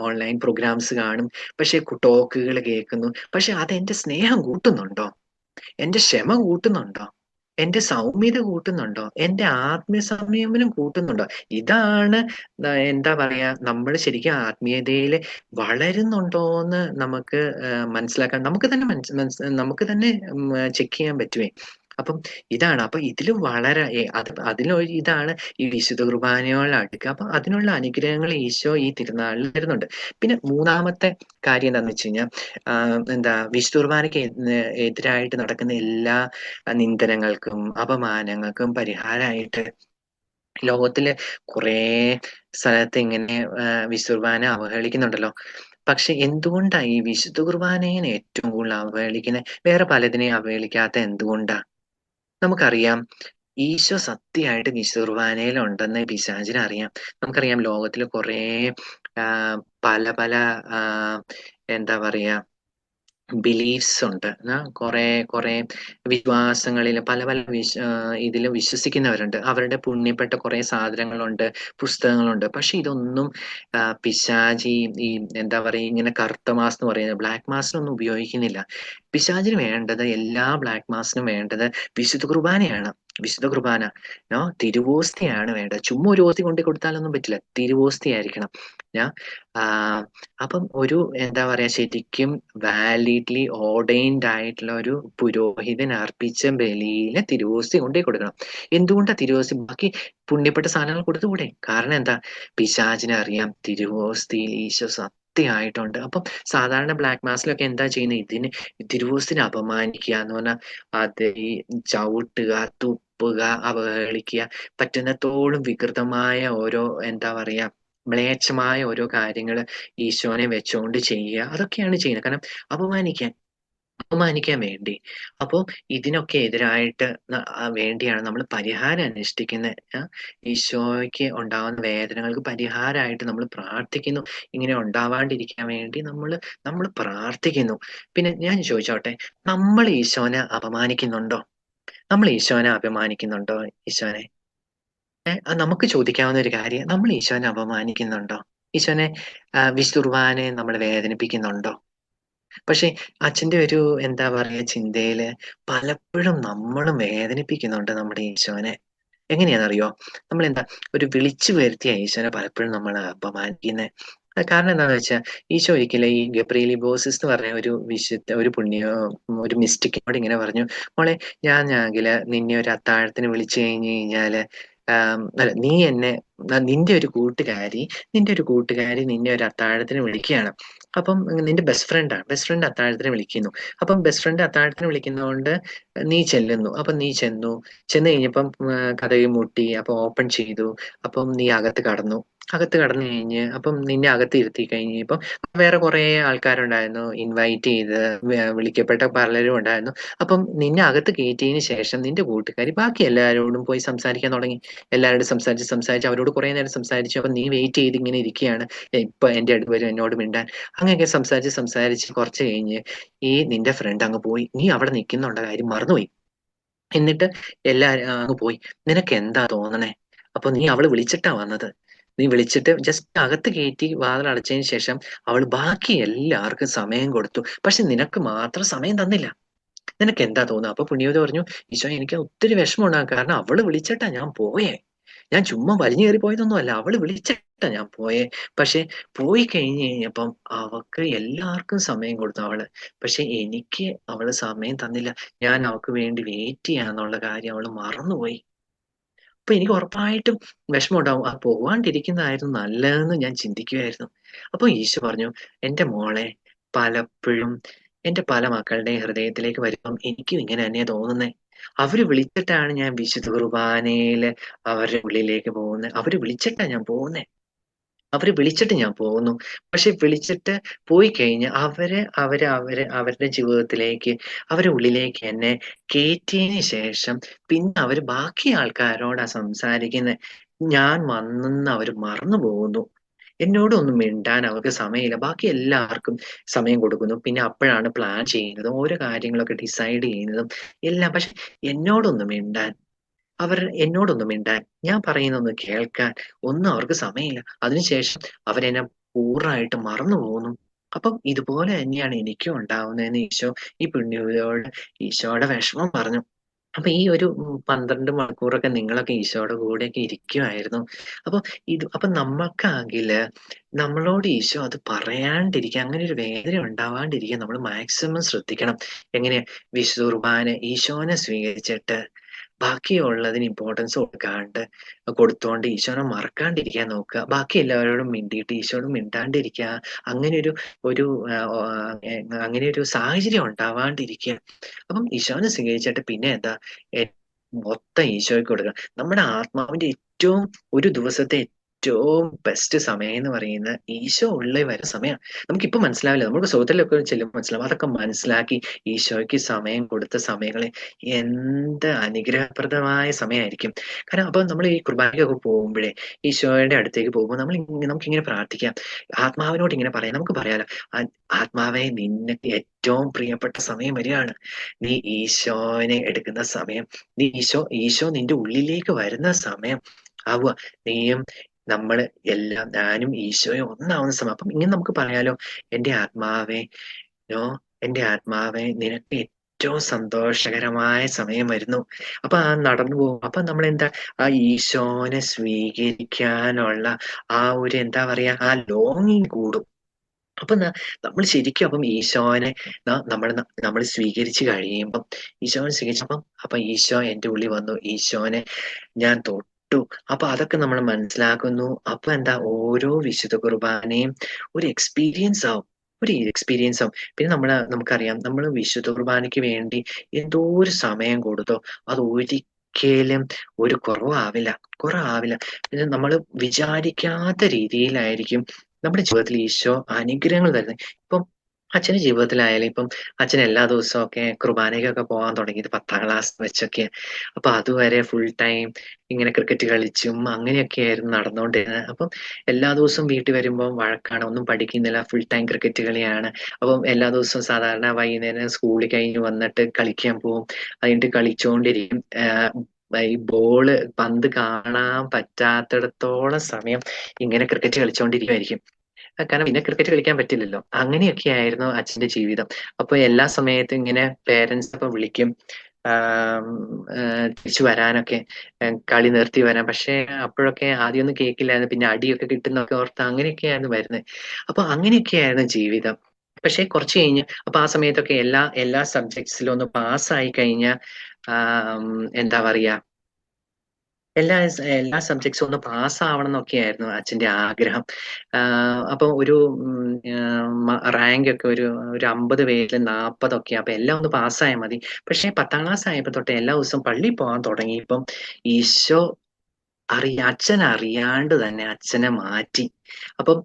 ഓൺലൈൻ പ്രോഗ്രാംസ് കാണും, പക്ഷെ ടോക്കുകൾ കേൾക്കുന്നു. പക്ഷെ അതെന്റെ സ്നേഹം കൂട്ടുന്നുണ്ടോ? എന്റെ ക്ഷമ കൂട്ടുന്നുണ്ടോ? എന്റെ സൗമ്യത കൂട്ടുന്നുണ്ടോ? എന്റെ ആത്മീയ സംയമനം കൂട്ടുന്നുണ്ടോ? ഇതാണ് എന്താ പറയാ നമ്മൾ ശരിക്കും ആത്മീയതയിൽ വളരുന്നുണ്ടോന്ന് നമുക്ക് മനസ്സിലാക്കാൻ നമുക്ക് തന്നെ ചെക്ക് ചെയ്യാൻ പറ്റുമേ. അപ്പം ഇതാണ്. അപ്പൊ ഇതില് വളരെ അതിലൊരു ഇതാണ് ഈ വിശുദ്ധ കുർബാനയോട് അടുക്കുക. അപ്പൊ അതിനുള്ള അനുഗ്രഹങ്ങൾ ഈശോ ഈ തിരുനാളിൽ തരുന്നുണ്ട്. പിന്നെ മൂന്നാമത്തെ കാര്യം എന്താന്ന് വെച്ച് കഴിഞ്ഞാൽ എന്താ വിശുദ്ധ കുർബാനയ്ക്ക് എതിരായിട്ട് നടക്കുന്ന എല്ലാ നിന്ദനങ്ങൾക്കും അപമാനങ്ങൾക്കും പരിഹാരമായിട്ട് ലോകത്തില് കുറേ സ്ഥലത്ത് ഇങ്ങനെ വിശുദ്ധ കുർബാന അവഹേളിക്കുന്നുണ്ടല്ലോ. പക്ഷെ എന്തുകൊണ്ടാ ഈ വിശുദ്ധ കുർബാനയെ ഏറ്റവും കൂടുതൽ അവഹേളിക്കുന്നെ? വേറെ പലതിനെയും അവഹേളിക്കാത്ത എന്തുകൊണ്ടാ? നമുക്കറിയാം ഈശോ സത്യമായിട്ട് വിശുദ്ധ കുർബാനയിലുണ്ടെന്ന് പിശാചിനറിയാം. നമുക്കറിയാം ലോകത്തില് കുറേ പല പല എന്താ പറയാ ബിലീഫ്സ് ഉണ്ട്. കുറെ കുറെ വിശ്വാസങ്ങളില് പല പല ഇതില് വിശ്വസിക്കുന്നവരുണ്ട്. അവരുടെ പുണ്യപ്പെട്ട കുറെ സാധനങ്ങളുണ്ട്, പുസ്തകങ്ങളുണ്ട്. പക്ഷെ ഇതൊന്നും പിശാചി ഈ എന്താ പറയുക ഇങ്ങനെ കറുത്ത മാസ് എന്ന് പറയുന്നത് ബ്ലാക്ക് മാസിനൊന്നും ഉപയോഗിക്കുന്നില്ല. പിശാചിന് വേണ്ടത് എല്ലാ ബ്ലാക്ക് മാസിനും വേണ്ടത് വിശുദ്ധ കുർബാനയാണ്. വിശുദ്ധ കുർബാന തിരുവോസ്തിയാണ് വേണ്ടത്. ചുമ്മാ ഒരു ഓസ്തി കൊണ്ടു കൊടുത്താലൊന്നും പറ്റില്ല. തിരുവോസ്തി ആയിരിക്കണം. അപ്പം ഒരു എന്താ പറയാ ശരിക്കും വാലിഡ്ലി ഓർഡൈൻഡ് ആയിട്ടുള്ള ഒരു പുരോഹിതൻ അർപ്പിച്ച ബലിയില് തിരുവോസ്തി കൊണ്ടുപോയി കൊടുക്കണം. എന്തുകൊണ്ടാ തിരുവോസ്തി ബാക്കി പുണ്യപ്പെട്ട സാധനങ്ങൾ കൊടുത്തുകൂടെ? കാരണം എന്താ? പിശാചിനെ അറിയാം തിരുവോസ്തിയിൽ ഈശോ സത്യമായിട്ടുണ്ട്. അപ്പം സാധാരണ ബ്ലാക്ക് മാസിലൊക്കെ എന്താ ചെയ്യുന്നത്? തിരുവോസ്തിനെ അപമാനിക്കുക എന്ന് പറഞ്ഞാൽ അത് ഈ ചവിട്ടുക, തുപ്പുക, അവഹേളിക്കുക, പറ്റുന്നത്തോളം വികൃതമായ ഓരോ എന്താ പറയാ മ്ലേച്ഛമായ ഓരോ കാര്യങ്ങള് ഈശോനെ വെച്ചോണ്ട് ചെയ്യുക. അതൊക്കെയാണ് ചെയ്യുന്നത്. കാരണം അപമാനിക്കാൻ അപമാനിക്കാൻ വേണ്ടി. അപ്പോ ഇതിനൊക്കെ എതിരായിട്ട് വേണ്ടിയാണ് നമ്മൾ പരിഹാരം അനുഷ്ഠിക്കുന്നത്. ഈശോയ്ക്ക് ഉണ്ടാവുന്ന വേദനകൾക്ക് പരിഹാരമായിട്ട് നമ്മൾ പ്രാർത്ഥിക്കുന്നു. ഇങ്ങനെ ഉണ്ടാവാണ്ടിരിക്കാൻ വേണ്ടി നമ്മൾ പ്രാർത്ഥിക്കുന്നു. പിന്നെ ഞാൻ ചോദിച്ചോട്ടെ, നമ്മൾ ഈശോനെ അപമാനിക്കുന്നുണ്ടോ? നമ്മൾ ഈശോനെ അപമാനിക്കുന്നുണ്ടോ ഈശോനെ? നമുക്ക് ചോദിക്കാവുന്ന ഒരു കാര്യം, നമ്മൾ ഈശോനെ അപമാനിക്കുന്നുണ്ടോ? ഈശോനെ വിശുദ്ധ കുർബാനയെ നമ്മൾ വേദനിപ്പിക്കുന്നുണ്ടോ? പക്ഷെ അച്ഛന്റെ ഒരു എന്താ പറയാ ചിന്തയില് പലപ്പോഴും നമ്മളും വേദനിപ്പിക്കുന്നുണ്ട് നമ്മുടെ ഈശോനെ. എങ്ങനെയാണെന്നറിയോ? നമ്മളെന്താ ഒരു വിളിച്ചു വരുത്തിയ ഈശോനെ പലപ്പോഴും നമ്മൾ അപമാനിക്കുന്നെ. കാരണം എന്താന്ന് വെച്ചാൽ ഈശോ ഒരിക്കലും ഈ ഗബ്രിയേലി ബോസിസ് എന്ന് പറഞ്ഞ ഒരു ഒരു മിസ്റ്റിക്കിനോട് ഇങ്ങനെ പറഞ്ഞു, മോളെ ഞാനാണെങ്കില് നിന്നെ ഒരു അത്താഴത്തിന് വിളിച്ചു കഴിഞ്ഞു കഴിഞ്ഞാല് അല്ല നിന്റെ ഒരു കൂട്ടുകാരി നിന്നെ ഒരു അത്താഴത്തിന് വിളിക്കുകയാണ്. അപ്പം നിന്റെ ബെസ്റ്റ് ഫ്രണ്ട് അത്താഴത്തിന് വിളിക്കുന്നു. അപ്പം ബെസ്റ്റ് ഫ്രണ്ട് അത്താഴത്തിന് വിളിക്കുന്നതുകൊണ്ട് നീ ചെല്ലുന്നു. അപ്പം നീ ചെന്ന് കഴിഞ്ഞപ്പം കതക് മുട്ടി. അപ്പൊ ഓപ്പൺ ചെയ്തു. അപ്പം നീ അകത്ത് കടന്നു. അകത്ത് കടന്നു കഴിഞ്ഞ് അപ്പം നിന്നെ അകത്ത് ഇരുത്തി കഴിഞ്ഞപ്പം വേറെ കുറേ ആൾക്കാരുണ്ടായിരുന്നു. ഇൻവൈറ്റ് ചെയ്ത് വിളിക്കപ്പെട്ട പലരും ഉണ്ടായിരുന്നു. അപ്പം നിന്നെ അകത്ത് കയറ്റിയതിന് ശേഷം നിന്റെ കൂട്ടുകാരി ബാക്കി എല്ലാവരോടും പോയി സംസാരിക്കാൻ തുടങ്ങി. എല്ലാവരോടും സംസാരിച്ച് അവരോട് കുറേ നേരം സംസാരിച്ചു. അപ്പം നീ വെയിറ്റ് ചെയ്ത് ഇങ്ങനെ ഇരിക്കുകയാണ്. ഇപ്പൊ എന്റെ അടുത്ത് വരും എന്നോട് മിണ്ടാൻ. അങ്ങനെയൊക്കെ സംസാരിച്ച് കുറച്ച് കഴിഞ്ഞ് നിന്റെ ഫ്രണ്ട് അങ്ങ് പോയി. നീ അവിടെ നിൽക്കുന്നുണ്ട കാര്യം മറന്നുപോയി. എന്നിട്ട് എല്ലാരും അങ്ങ് പോയി. നിനക്ക് എന്താ തോന്നണേ? അപ്പൊ നീ അവള് വിളിച്ചിട്ടാ വന്നത്. നീ വിളിച്ചിട്ട് ജസ്റ്റ് അകത്ത് കയറ്റി വാതിൽ അടച്ചതിന് ശേഷം അവള് ബാക്കി എല്ലാവർക്കും സമയം കൊടുത്തു. പക്ഷെ നിനക്ക് മാത്രം സമയം തന്നില്ല. നിനക്ക് എന്താ തോന്നുക? അപ്പൊ പുണ്യവതി പറഞ്ഞു, ഈശോ എനിക്ക് ഒത്തിരി വിഷമമുണ്ടാകും. കാരണം അവള് വിളിച്ചിട്ടാ ഞാൻ പോയേ. ഞാൻ ചുമ്മാ വലിഞ്ഞു കയറി പോയതൊന്നുമല്ല. അവള് വിളിച്ചിട്ടാ ഞാൻ പോയേ. പക്ഷെ പോയി കഴിഞ്ഞ് കഴിഞ്ഞപ്പം അവക്ക് എല്ലാവർക്കും സമയം കൊടുത്തു അവള്. പക്ഷെ എനിക്ക് അവള് സമയം തന്നില്ല. ഞാൻ അവക്ക് വേണ്ടി വെയിറ്റ് ചെയ്യാന്നുള്ള കാര്യം അവള് മറന്നുപോയി. അപ്പൊ എനിക്ക് ഉറപ്പായിട്ടും വിഷമമുണ്ടാവും. പോവാണ്ടിരിക്കുന്നതായിരുന്നു നല്ലതെന്ന് ഞാൻ ചിന്തിക്കുമായിരുന്നു. അപ്പൊ ഈശോ പറഞ്ഞു, എന്റെ മോളെ പലപ്പോഴും എന്റെ പല മക്കളുടെയും ഹൃദയത്തിലേക്ക് വരുമ്പം എനിക്കും ഇങ്ങനെ തന്നെയാ തോന്നുന്നേ. അവര് വിളിച്ചിട്ടാണ് ഞാൻ വിശുദ്ധ കുർബാനയില് അവരുടെ ഉള്ളിലേക്ക് പോകുന്നത്. അവര് വിളിച്ചിട്ടാ ഞാൻ പോകുന്നേ. അവര് വിളിച്ചിട്ട് ഞാൻ പോകുന്നു. പക്ഷെ വിളിച്ചിട്ട് പോയി കഴിഞ്ഞ് അവരുടെ ജീവിതത്തിലേക്ക് അവരുടെ ഉള്ളിലേക്ക് എന്നെ കേറ്റിയതിന് ശേഷം പിന്നെ അവര് ബാക്കി ആൾക്കാരോടാ സംസാരിക്കുന്നെ. ഞാൻ വന്നെന്ന് അവര് മറന്നു പോകുന്നു. എന്നോടൊന്നും മിണ്ടാൻ അവർക്ക് സമയമില്ല. ബാക്കി എല്ലാവർക്കും സമയം കൊടുക്കുന്നു. പിന്നെ അപ്പഴാണ് പ്ലാൻ ചെയ്യുന്നതും ഓരോ കാര്യങ്ങളൊക്കെ ഡിസൈഡ് ചെയ്യുന്നതും എല്ലാം. പക്ഷെ എന്നോടൊന്ന് മിണ്ടാൻ എന്നോടൊന്ന് മിണ്ടാൻ, ഞാൻ പറയുന്നതൊന്ന് കേൾക്കാൻ ഒന്നും അവർക്ക് സമയമില്ല. അതിനുശേഷം അവരെന്നെ പൂർണ്ണമായിട്ട് മറന്നു പോകുന്നു. അപ്പം ഇതുപോലെ തന്നെയാണ് എനിക്കും ഉണ്ടാവുന്നതെന്ന് ഈശോ ഈ പുണ്യവതിയോട് ഈശോയുടെ വിഷമം പറഞ്ഞു. അപ്പൊ ഈ ഒരു 12 മണിക്കൂറൊക്കെ നിങ്ങളൊക്കെ ഈശോയുടെ കൂടെയൊക്കെ ഇരിക്കുവായിരുന്നു. അപ്പൊ അപ്പൊ നമ്മക്കാകില് നമ്മളോട് ഈശോ അത് പറയാണ്ടിരിക്കാൻ, അങ്ങനെ ഒരു വേദന ഉണ്ടാവാണ്ടിരിക്കാൻ നമ്മൾ മാക്സിമം ശ്രദ്ധിക്കണം. എങ്ങനെ? വിശുദ്ധ കുർബാന ഈശോനെ സ്വീകരിച്ചിട്ട് ബാക്കിയുള്ളതിന് ഇമ്പോർട്ടൻസ് കൊടുത്തോണ്ട് ഈശോനെ മറക്കാണ്ടിരിക്കാൻ നോക്കുക. ബാക്കി എല്ലാവരോടും മിണ്ടിയിട്ട് ഈശോയോട് മിണ്ടാണ്ടിരിക്കുക. അങ്ങനെയൊരു ഒരു അങ്ങനെയൊരു സാഹചര്യം ഉണ്ടാവാണ്ടിരിക്കുക. അപ്പം ഈശോനെ സ്വീകരിച്ചിട്ട് പിന്നെ എന്താ? എ മൊത്തം ഈശോയ്ക്ക് കൊടുക്കുക. നമ്മുടെ ആത്മാവിന്റെ ഏറ്റവും ഒരു ദിവസത്തെ ഏറ്റവും ബെസ്റ്റ് സമയം എന്ന് പറയുന്നത് ഈശോ ഉള്ളി വരുന്ന സമയമാണ്. നമുക്കിപ്പോ മനസ്സിലാവില്ല. നമുക്ക് സുഹൃത്തിലൊക്കെ ചെല്ലുമ്പോൾ മനസ്സിലാവും. അതൊക്കെ മനസ്സിലാക്കി ഈശോയ്ക്ക് സമയം കൊടുത്ത സമയങ്ങളിൽ എന്ത് അനുഗ്രഹപ്രദമായ സമയമായിരിക്കും. കാരണം അപ്പൊ നമ്മൾ ഈ കുർബാനയ്ക്കൊക്കെ പോകുമ്പോഴേ ഈശോയുടെ അടുത്തേക്ക് പോകുമ്പോൾ നമുക്കിങ്ങനെ പ്രാർത്ഥിക്കാം. ആത്മാവിനോട് ഇങ്ങനെ പറയാം. നമുക്ക് പറയാലോ, ആത്മാവേ നിനക്ക് ഏറ്റവും പ്രിയപ്പെട്ട സമയം വരികയാണ്. നീ ഈശോനെ എടുക്കുന്ന സമയം. ഈശോ നിന്റെ ഉള്ളിലേക്ക് വരുന്ന സമയം ആവുക. നീയും നമ്മള് എല്ലാം, ഞാനും ഈശോയും ഒന്നാവുന്ന സമയം. അപ്പം ഇങ്ങനെ നമുക്ക് പറയാലോ, എന്റെ ആത്മാവേ നോ എന്റെ ആത്മാവേ നിനക്ക് ഏറ്റവും സന്തോഷകരമായ സമയം വരുന്നു. അപ്പൊ നടന്നു പോകും. അപ്പൊ നമ്മളെന്താ, ആ ഈശോനെ സ്വീകരിക്കാനുള്ള ആ ഒരു എന്താ പറയാ, ആ ലോങ്ങിങ് കൂടും. അപ്പൊ നമ്മൾ ശരിക്കും അപ്പം ഈശോനെ നമ്മൾ സ്വീകരിച്ചു കഴിയുമ്പം ഈശോനെ സ്വീകരിച്ചപ്പം അപ്പൊ ഈശോ എന്റെ ഉള്ളിൽ വന്നു. ഈശോനെ ഞാൻ തൊട്ടു. അപ്പൊ അതൊക്കെ നമ്മൾ മനസ്സിലാക്കുന്നു. അപ്പൊ എന്താ, ഓരോ വിശുദ്ധ കുർബാനയും ഒരു എക്സ്പീരിയൻസ് ആവും. ഒരു എക്സ്പീരിയൻസ് ആവും. പിന്നെ നമുക്കറിയാം, നമ്മൾ വിശുദ്ധ കുർബാനയ്ക്ക് വേണ്ടി എന്തോ ഒരു സമയം കൊടുത്തോ, അത് ഒരിക്കലും ഒരു കുറവാവില്ല. പിന്നെ നമ്മൾ വിചാരിക്കാത്ത രീതിയിലായിരിക്കും നമ്മുടെ ജീവിതത്തിൽ ഈശോ അനുഗ്രഹങ്ങൾ തരുന്നത്. ഇപ്പം അച്ഛന്റെ ജീവിതത്തിലായാലും ഇപ്പം അച്ഛൻ എല്ലാ ദിവസവും ഒക്കെ കുർബാനയ്ക്കൊക്കെ പോകാൻ തുടങ്ങിയത് 10ാം ക്ലാസ് വെച്ചൊക്കെ. അപ്പൊ അതുവരെ ഫുൾ ടൈം ഇങ്ങനെ ക്രിക്കറ്റ് കളിച്ചും അങ്ങനെയൊക്കെയായിരുന്നു നടന്നുകൊണ്ടിരുന്നത്. അപ്പം എല്ലാ ദിവസവും വീട്ടിൽ വരുമ്പോൾ വഴക്കാണ്, ഒന്നും പഠിക്കുന്നില്ല, ഫുൾ ടൈം ക്രിക്കറ്റ് കളിയാണ്. അപ്പം എല്ലാ ദിവസവും സാധാരണ വൈകുന്നേരം സ്കൂളിൽ കഴിഞ്ഞ് വന്നിട്ട് കളിക്കാൻ പോകും. അത് കഴിഞ്ഞിട്ട് കളിച്ചുകൊണ്ടിരിക്കും. ഈ പന്ത് കാണാൻ പറ്റാത്തിടത്തോളം സമയം ഇങ്ങനെ ക്രിക്കറ്റ് കളിച്ചുകൊണ്ടിരിക്കുമായിരിക്കും. കാരണം പിന്നെ ക്രിക്കറ്റ് കളിക്കാൻ പറ്റില്ലല്ലോ. അങ്ങനെയൊക്കെയായിരുന്നു അച്ഛന്റെ ജീവിതം. അപ്പൊ എല്ലാ സമയത്തും ഇങ്ങനെ പേരൻസ് ഒക്കെ വിളിക്കും, തിരിച്ചു വരാനൊക്കെ, കളി നിർത്തി വരാൻ. പക്ഷെ അപ്പോഴൊക്കെ ആദ്യമൊന്നും കേൾക്കില്ലായിരുന്നു. പിന്നെ അടിയൊക്കെ കിട്ടുന്നൊക്കെ ഓർത്ത് അങ്ങനെയൊക്കെയായിരുന്നു വരുന്നത്. അപ്പൊ അങ്ങനെയൊക്കെയായിരുന്നു ജീവിതം. പക്ഷെ കുറച്ച് കഴിഞ്ഞ് അപ്പൊ ആ സമയത്തൊക്കെ എല്ലാ എല്ലാ സബ്ജക്ട്സിലും ഒന്ന് പാസ്സായി കഴിഞ്ഞാൽ എന്താ പറയാ, എല്ലാ സബ്ജക്ട്സും ഒന്ന് പാസ്സാവണം എന്നൊക്കെയായിരുന്നു അച്ഛന്റെ ആഗ്രഹം. അപ്പൊ ഒരു റാങ്ക് ഒക്കെ ഒരു 50 പേരിൽ 40 ഒക്കെ. അപ്പൊ എല്ലാം ഒന്ന് പാസ്സായാൽ മതി. പക്ഷെ 10ാം ക്ലാസ് ആയപ്പോ തൊട്ട് എല്ലാ ദിവസവും പള്ളിയിൽ പോകാൻ തുടങ്ങിയപ്പം ഈശോ അച്ഛൻ അറിയാണ്ട് തന്നെ അച്ഛനെ മാറ്റി. അപ്പം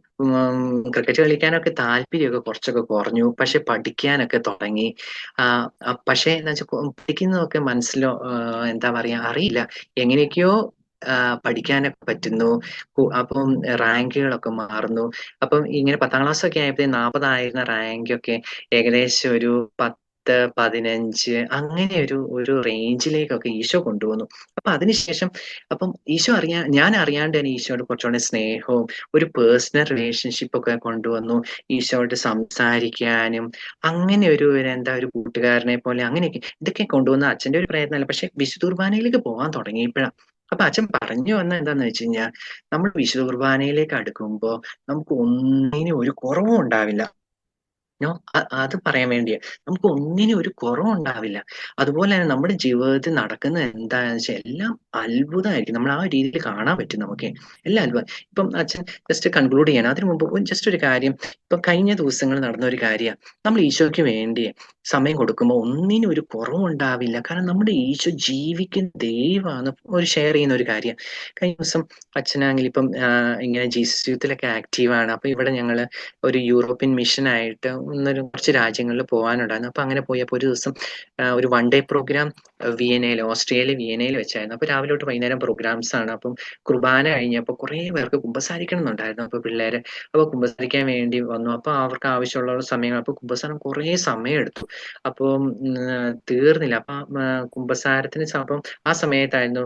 ക്രിക്കറ്റ് കളിക്കാനൊക്കെ താല്പര്യമൊക്കെ കുറച്ചൊക്കെ കുറഞ്ഞു. പക്ഷെ പഠിക്കാനൊക്കെ തുടങ്ങി. പക്ഷേ എന്താ പഠിക്കുന്നതൊക്കെ എന്താ പറയാ, അറിയില്ല. എങ്ങനെയൊക്കെയോ പഠിക്കാനൊക്കെ പറ്റുന്നു. അപ്പം റാങ്കുകളൊക്കെ മാറുന്നു. അപ്പം ഇങ്ങനെ 10ാം ക്ലാസ് ഒക്കെ ആയപ്പോഴേ 40 ആയിരുന്ന റാങ്കൊക്കെ ഏകദേശം ഒരു 10, 15 അങ്ങനെ ഒരു റേഞ്ചിലേക്കൊക്കെ ഈശോ കൊണ്ടുവന്നു. അപ്പൊ അതിനുശേഷം അപ്പം ഞാൻ അറിയാണ്ട് തന്നെ ഈശോയോട് കുറച്ചുകൂടെ സ്നേഹവും ഒരു പേഴ്സണൽ റിലേഷൻഷിപ്പ് ഒക്കെ കൊണ്ടുവന്നു. ഈശോയോട് സംസാരിക്കാനും അങ്ങനെ ഒരു കൂട്ടുകാരനെ പോലെ അങ്ങനെയൊക്കെ ഇതൊക്കെ കൊണ്ടുവന്ന അച്ഛന്റെ ഒരു പ്രയത്നമല്ല. പക്ഷെ വിശുദ്ധ കുർബാനയിലേക്ക് പോകാൻ തുടങ്ങിയപ്പോഴാണ്. അപ്പൊ അച്ഛൻ പറഞ്ഞു വന്നത് എന്താന്ന് വെച്ച് കഴിഞ്ഞാൽ, നമ്മൾ വിശുദ്ധ കുർബാനയിലേക്ക് അടുക്കുമ്പോ നമുക്ക് ഒന്നിനും ഒരു കുറവും ഉണ്ടാവില്ല. അത് പറയാൻ വേണ്ടിയാ. നമുക്ക് ഒന്നിനും ഒരു കുറവുണ്ടാവില്ല. അതുപോലെ തന്നെ നമ്മുടെ ജീവിതത്തിൽ നടക്കുന്നത് എന്താന്ന് വെച്ചാൽ എല്ലാം അത്ഭുതമായിരിക്കും. നമ്മൾ ആ ഒരു രീതിയിൽ കാണാൻ പറ്റും നമുക്ക്. എല്ലാം അത്ഭുതം. ഇപ്പം അച്ഛൻ ജസ്റ്റ് കൺക്ലൂഡ് ചെയ്യണം. അതിനു മുമ്പ് ജസ്റ്റ് ഒരു കാര്യം, ഇപ്പം കഴിഞ്ഞ ദിവസങ്ങളിൽ നടന്ന ഒരു കാര്യമാണ്. നമ്മൾ ഈശോയ്ക്ക് വേണ്ടി സമയം കൊടുക്കുമ്പോൾ ഒന്നിനും ഒരു കുറവുണ്ടാവില്ല. കാരണം നമ്മുടെ ഈശോ ജീവിക്കുന്ന ദൈവമാണ്. ഷെയർ ചെയ്യുന്ന ഒരു കാര്യം. കഴിഞ്ഞ ദിവസം അച്ഛനാണെങ്കിൽ ഇപ്പം ഇങ്ങനെ ജീസസ് യൂത്തിലൊക്കെ ആക്റ്റീവാണ്. അപ്പൊ ഇവിടെ ഞങ്ങള് ഒരു യൂറോപ്യൻ മിഷനായിട്ട് കുറച്ച് രാജ്യങ്ങളിൽ പോകാനുണ്ടായിരുന്നു. അപ്പൊ അങ്ങനെ പോയപ്പോൾ ഒരു ദിവസം ഒരു 1 ഡേ പ്രോഗ്രാം ഓസ്ട്രിയയിലെ വിയനയിൽ വെച്ചായിരുന്നു. അപ്പൊ രാവിലെ തൊട്ട് വൈകുന്നേരം പ്രോഗ്രാംസ് ആണ്. അപ്പം കുർബാന കഴിഞ്ഞപ്പോൾ കുറേ പേർക്ക് കുമ്പസാരിക്കണം എന്നുണ്ടായിരുന്നു. അപ്പൊ പിള്ളേര് അപ്പൊ കുമ്പസാരിക്കാൻ വേണ്ടി വന്നു. അപ്പൊ അവർക്ക് ആവശ്യമുള്ള സമയങ്ങൾ, അപ്പൊ കുമ്പസാരം കുറേ സമയം എടുത്തു. അപ്പം തീർന്നില്ല. അപ്പൊ കുമ്പസാരത്തിന് അപ്പം ആ സമയത്തായിരുന്നു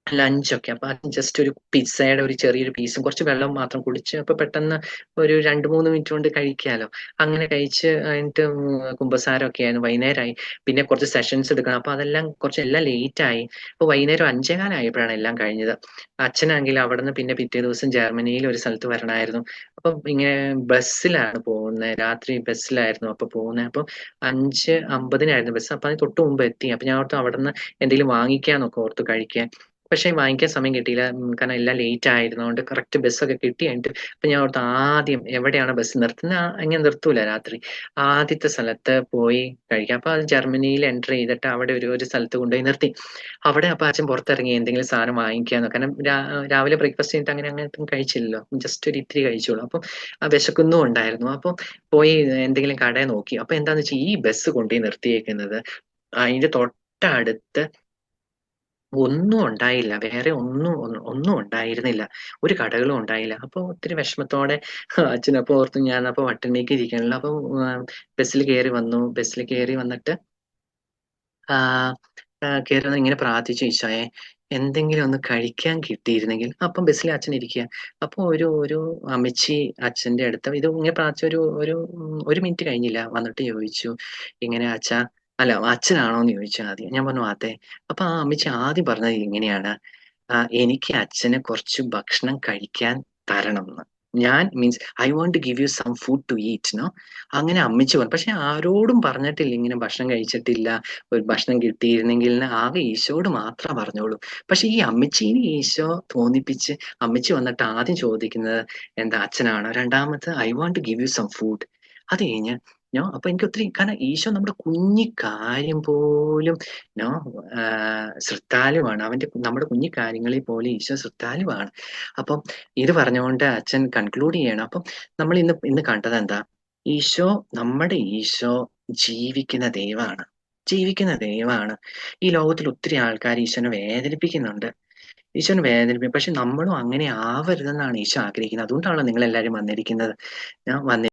ലഞ്ചൊക്കെ. അപ്പൊ ജസ്റ്റ് ഒരു പിസ്സയുടെ ഒരു ചെറിയൊരു പീസും കുറച്ച് വെള്ളം മാത്രം കുടിച്ച് അപ്പൊ പെട്ടെന്ന് ഒരു 2, 3 മിനിറ്റ് കൊണ്ട് കഴിക്കാലോ. അങ്ങനെ കഴിച്ച് കഴിഞ്ഞിട്ട് കുമ്പസാരമൊക്കെ ആയിരുന്നു. വൈകുന്നേരമായി. പിന്നെ കുറച്ച് സെഷൻസ് എടുക്കണം. അപ്പൊ അതെല്ലാം കുറച്ചെല്ലാം ലേറ്റായി. അപ്പൊ വൈകുന്നേരം 5:15 ആയപ്പോഴാണ് എല്ലാം കഴിഞ്ഞത്. അച്ഛനാണെങ്കിൽ അവിടുന്ന് പിന്നെ പിറ്റേ ദിവസം ജർമ്മനിയിൽ ഒരു സ്ഥലത്ത് വരണമായിരുന്നു. അപ്പം ഇങ്ങനെ ബസ്സിലാണ് പോകുന്നെ. രാത്രി ബസ്സിലായിരുന്നു അപ്പൊ പോകുന്നെ. അപ്പൊ 5:50-നായിരുന്നു ബസ്. അപ്പൊ അതിന് തൊട്ട് മുമ്പ് എത്തി. അപ്പൊ ഞാൻ ഓർത്തു അവിടുന്ന് എന്തെങ്കിലും വാങ്ങിക്കാന്നൊക്കെ ഓർത്തു കഴിക്കാൻ. പക്ഷെ വാങ്ങിക്കാൻ സമയം കിട്ടിയില്ല. കാരണം എല്ലാം ലേറ്റ് ആയിരുന്നോണ്ട് കറക്റ്റ് ബസ്സൊക്കെ കിട്ടി കഴിഞ്ഞിട്ട് അപ്പൊ ഞാൻ ഓർത്തു ആദ്യം എവിടെയാണ് ബസ് നിർത്തുന്നെ അങ്ങനെ നിർത്തൂല രാത്രി. ആദ്യത്തെ സ്ഥലത്ത് പോയി കഴിക്കാം. അപ്പൊ അത് ജർമ്മനിയിൽ എൻ്റർ ചെയ്തിട്ട് അവിടെ ഒരു സ്ഥലത്ത് കൊണ്ടുപോയി നിർത്തി. അവിടെ അപ്പൊ അച്ഛൻ പുറത്തിറങ്ങി എന്തെങ്കിലും സാധനം വാങ്ങിക്കാന്ന്. കാരണം രാവിലെ ബ്രേക്ക്ഫാസ്റ്റ് കഴിഞ്ഞിട്ട് അങ്ങനെയൊന്നും കഴിച്ചില്ലല്ലോ. ജസ്റ്റ് ഒരു ഇത്തിരി കഴിച്ചോളൂ. അപ്പം വിശക്കുന്നും ഉണ്ടായിരുന്നു. അപ്പൊ പോയി എന്തെങ്കിലും കട നോക്കി. അപ്പൊ എന്താന്ന് വെച്ചാ ഈ ബസ് കൊണ്ടുപോയി നിർത്തിയേക്കുന്നത് അതിന്റെ തൊട്ടടുത്ത് ഒന്നും ഉണ്ടായില്ല. വേറെ ഒന്നും ഉണ്ടായിരുന്നില്ല. ഒരു കടകളും ഉണ്ടായില്ല. അപ്പൊ ഒത്തിരി വിഷമത്തോടെ അച്ഛനപ്പൊ ഓർത്തു ഞാനപ്പൊ വട്ടണിലേക്ക് ഇരിക്കണല്ലോ. അപ്പം ബസ്സിൽ കേറി വന്നു. ബസ്സിൽ കേറി വന്നിട്ട് ആഹ് കേറി വന്ന് ഇങ്ങനെ പ്രാർത്ഥിച്ചു ഈശോയെ എന്തെങ്കിലും ഒന്ന് കഴിക്കാൻ കിട്ടിയിരുന്നെങ്കിൽ. അപ്പം ബസ്സിൽ അച്ഛൻ ഇരിക്കുക. അപ്പൊ ഒരു അമ്മച്ചി അച്ഛന്റെ അടുത്ത് ഇത് ഇങ്ങനെ പ്രാർത്ഥിച്ച് ഒരു മിനിറ്റ് കഴിഞ്ഞില്ല. വന്നിട്ട് ചോദിച്ചു ഇങ്ങനെ അച്ഛാ അല്ല അച്ഛനാണോന്ന് ചോദിച്ചു ആദ്യം. ഞാൻ പറഞ്ഞു അതെ. അപ്പൊ ആ അമ്മച്ചി ആദ്യം പറഞ്ഞത് ഇങ്ങനെയാണ്. എനിക്ക് അച്ഛന് കുറച്ച് ഭക്ഷണം കഴിക്കാൻ തരണംന്ന്. ഞാൻ means I want to give you some food to eat ന്നോ. അങ്ങനെ അമ്മച്ചി പറഞ്ഞു. പക്ഷെ ആരോടും പറഞ്ഞിട്ടില്ല ഇങ്ങനെ ഭക്ഷണം കഴിച്ചിട്ടില്ല. ഒരു ഭക്ഷണം കിട്ടിയിരുന്നെങ്കിൽന്ന് ആകെ ഈശോയോട് മാത്രം പറഞ്ഞോളൂ. പക്ഷെ ഈ അമ്മച്ചീനെ ഈശോ തോന്നിപ്പിച്ച് അമ്മച്ചി വന്നിട്ട് ആദ്യം ചോദിക്കുന്നത് എന്താ അച്ഛനാണോ? രണ്ടാമത് I want to give you some food. അത് കഴിഞ്ഞ് അപ്പൊ എനിക്ക് ഒത്തിരി കാരണം ഈശോ നമ്മുടെ കുഞ്ഞി കാര്യം പോലും നോ ശ്രദ്ധാലുവാണ്. നമ്മുടെ കുഞ്ഞി കാര്യങ്ങളിൽ പോലും ഈശോ ശ്രദ്ധാലുവാണ്. അപ്പം ഇത് പറഞ്ഞുകൊണ്ട് അച്ഛൻ കൺക്ലൂഡ് ചെയ്യണം. അപ്പം നമ്മൾ ഇന്ന് കണ്ടതെന്താ? നമ്മുടെ ഈശോ ജീവിക്കുന്ന ദൈവമാണ്. ജീവിക്കുന്ന ദൈവമാണ്. ഈ ലോകത്തിൽ ഒത്തിരി ആൾക്കാര് ഈശോനെ വേദനിപ്പിക്കുന്നുണ്ട്. ഈശോനെ വേദനിപ്പിക്കും. പക്ഷെ നമ്മളും അങ്ങനെ ആവരുതെന്നാണ് ഈശോ ആഗ്രഹിക്കുന്നത്. അതുകൊണ്ടാണല്ലോ നിങ്ങളെല്ലാരും വന്നിരിക്കുന്നത്. വന്നി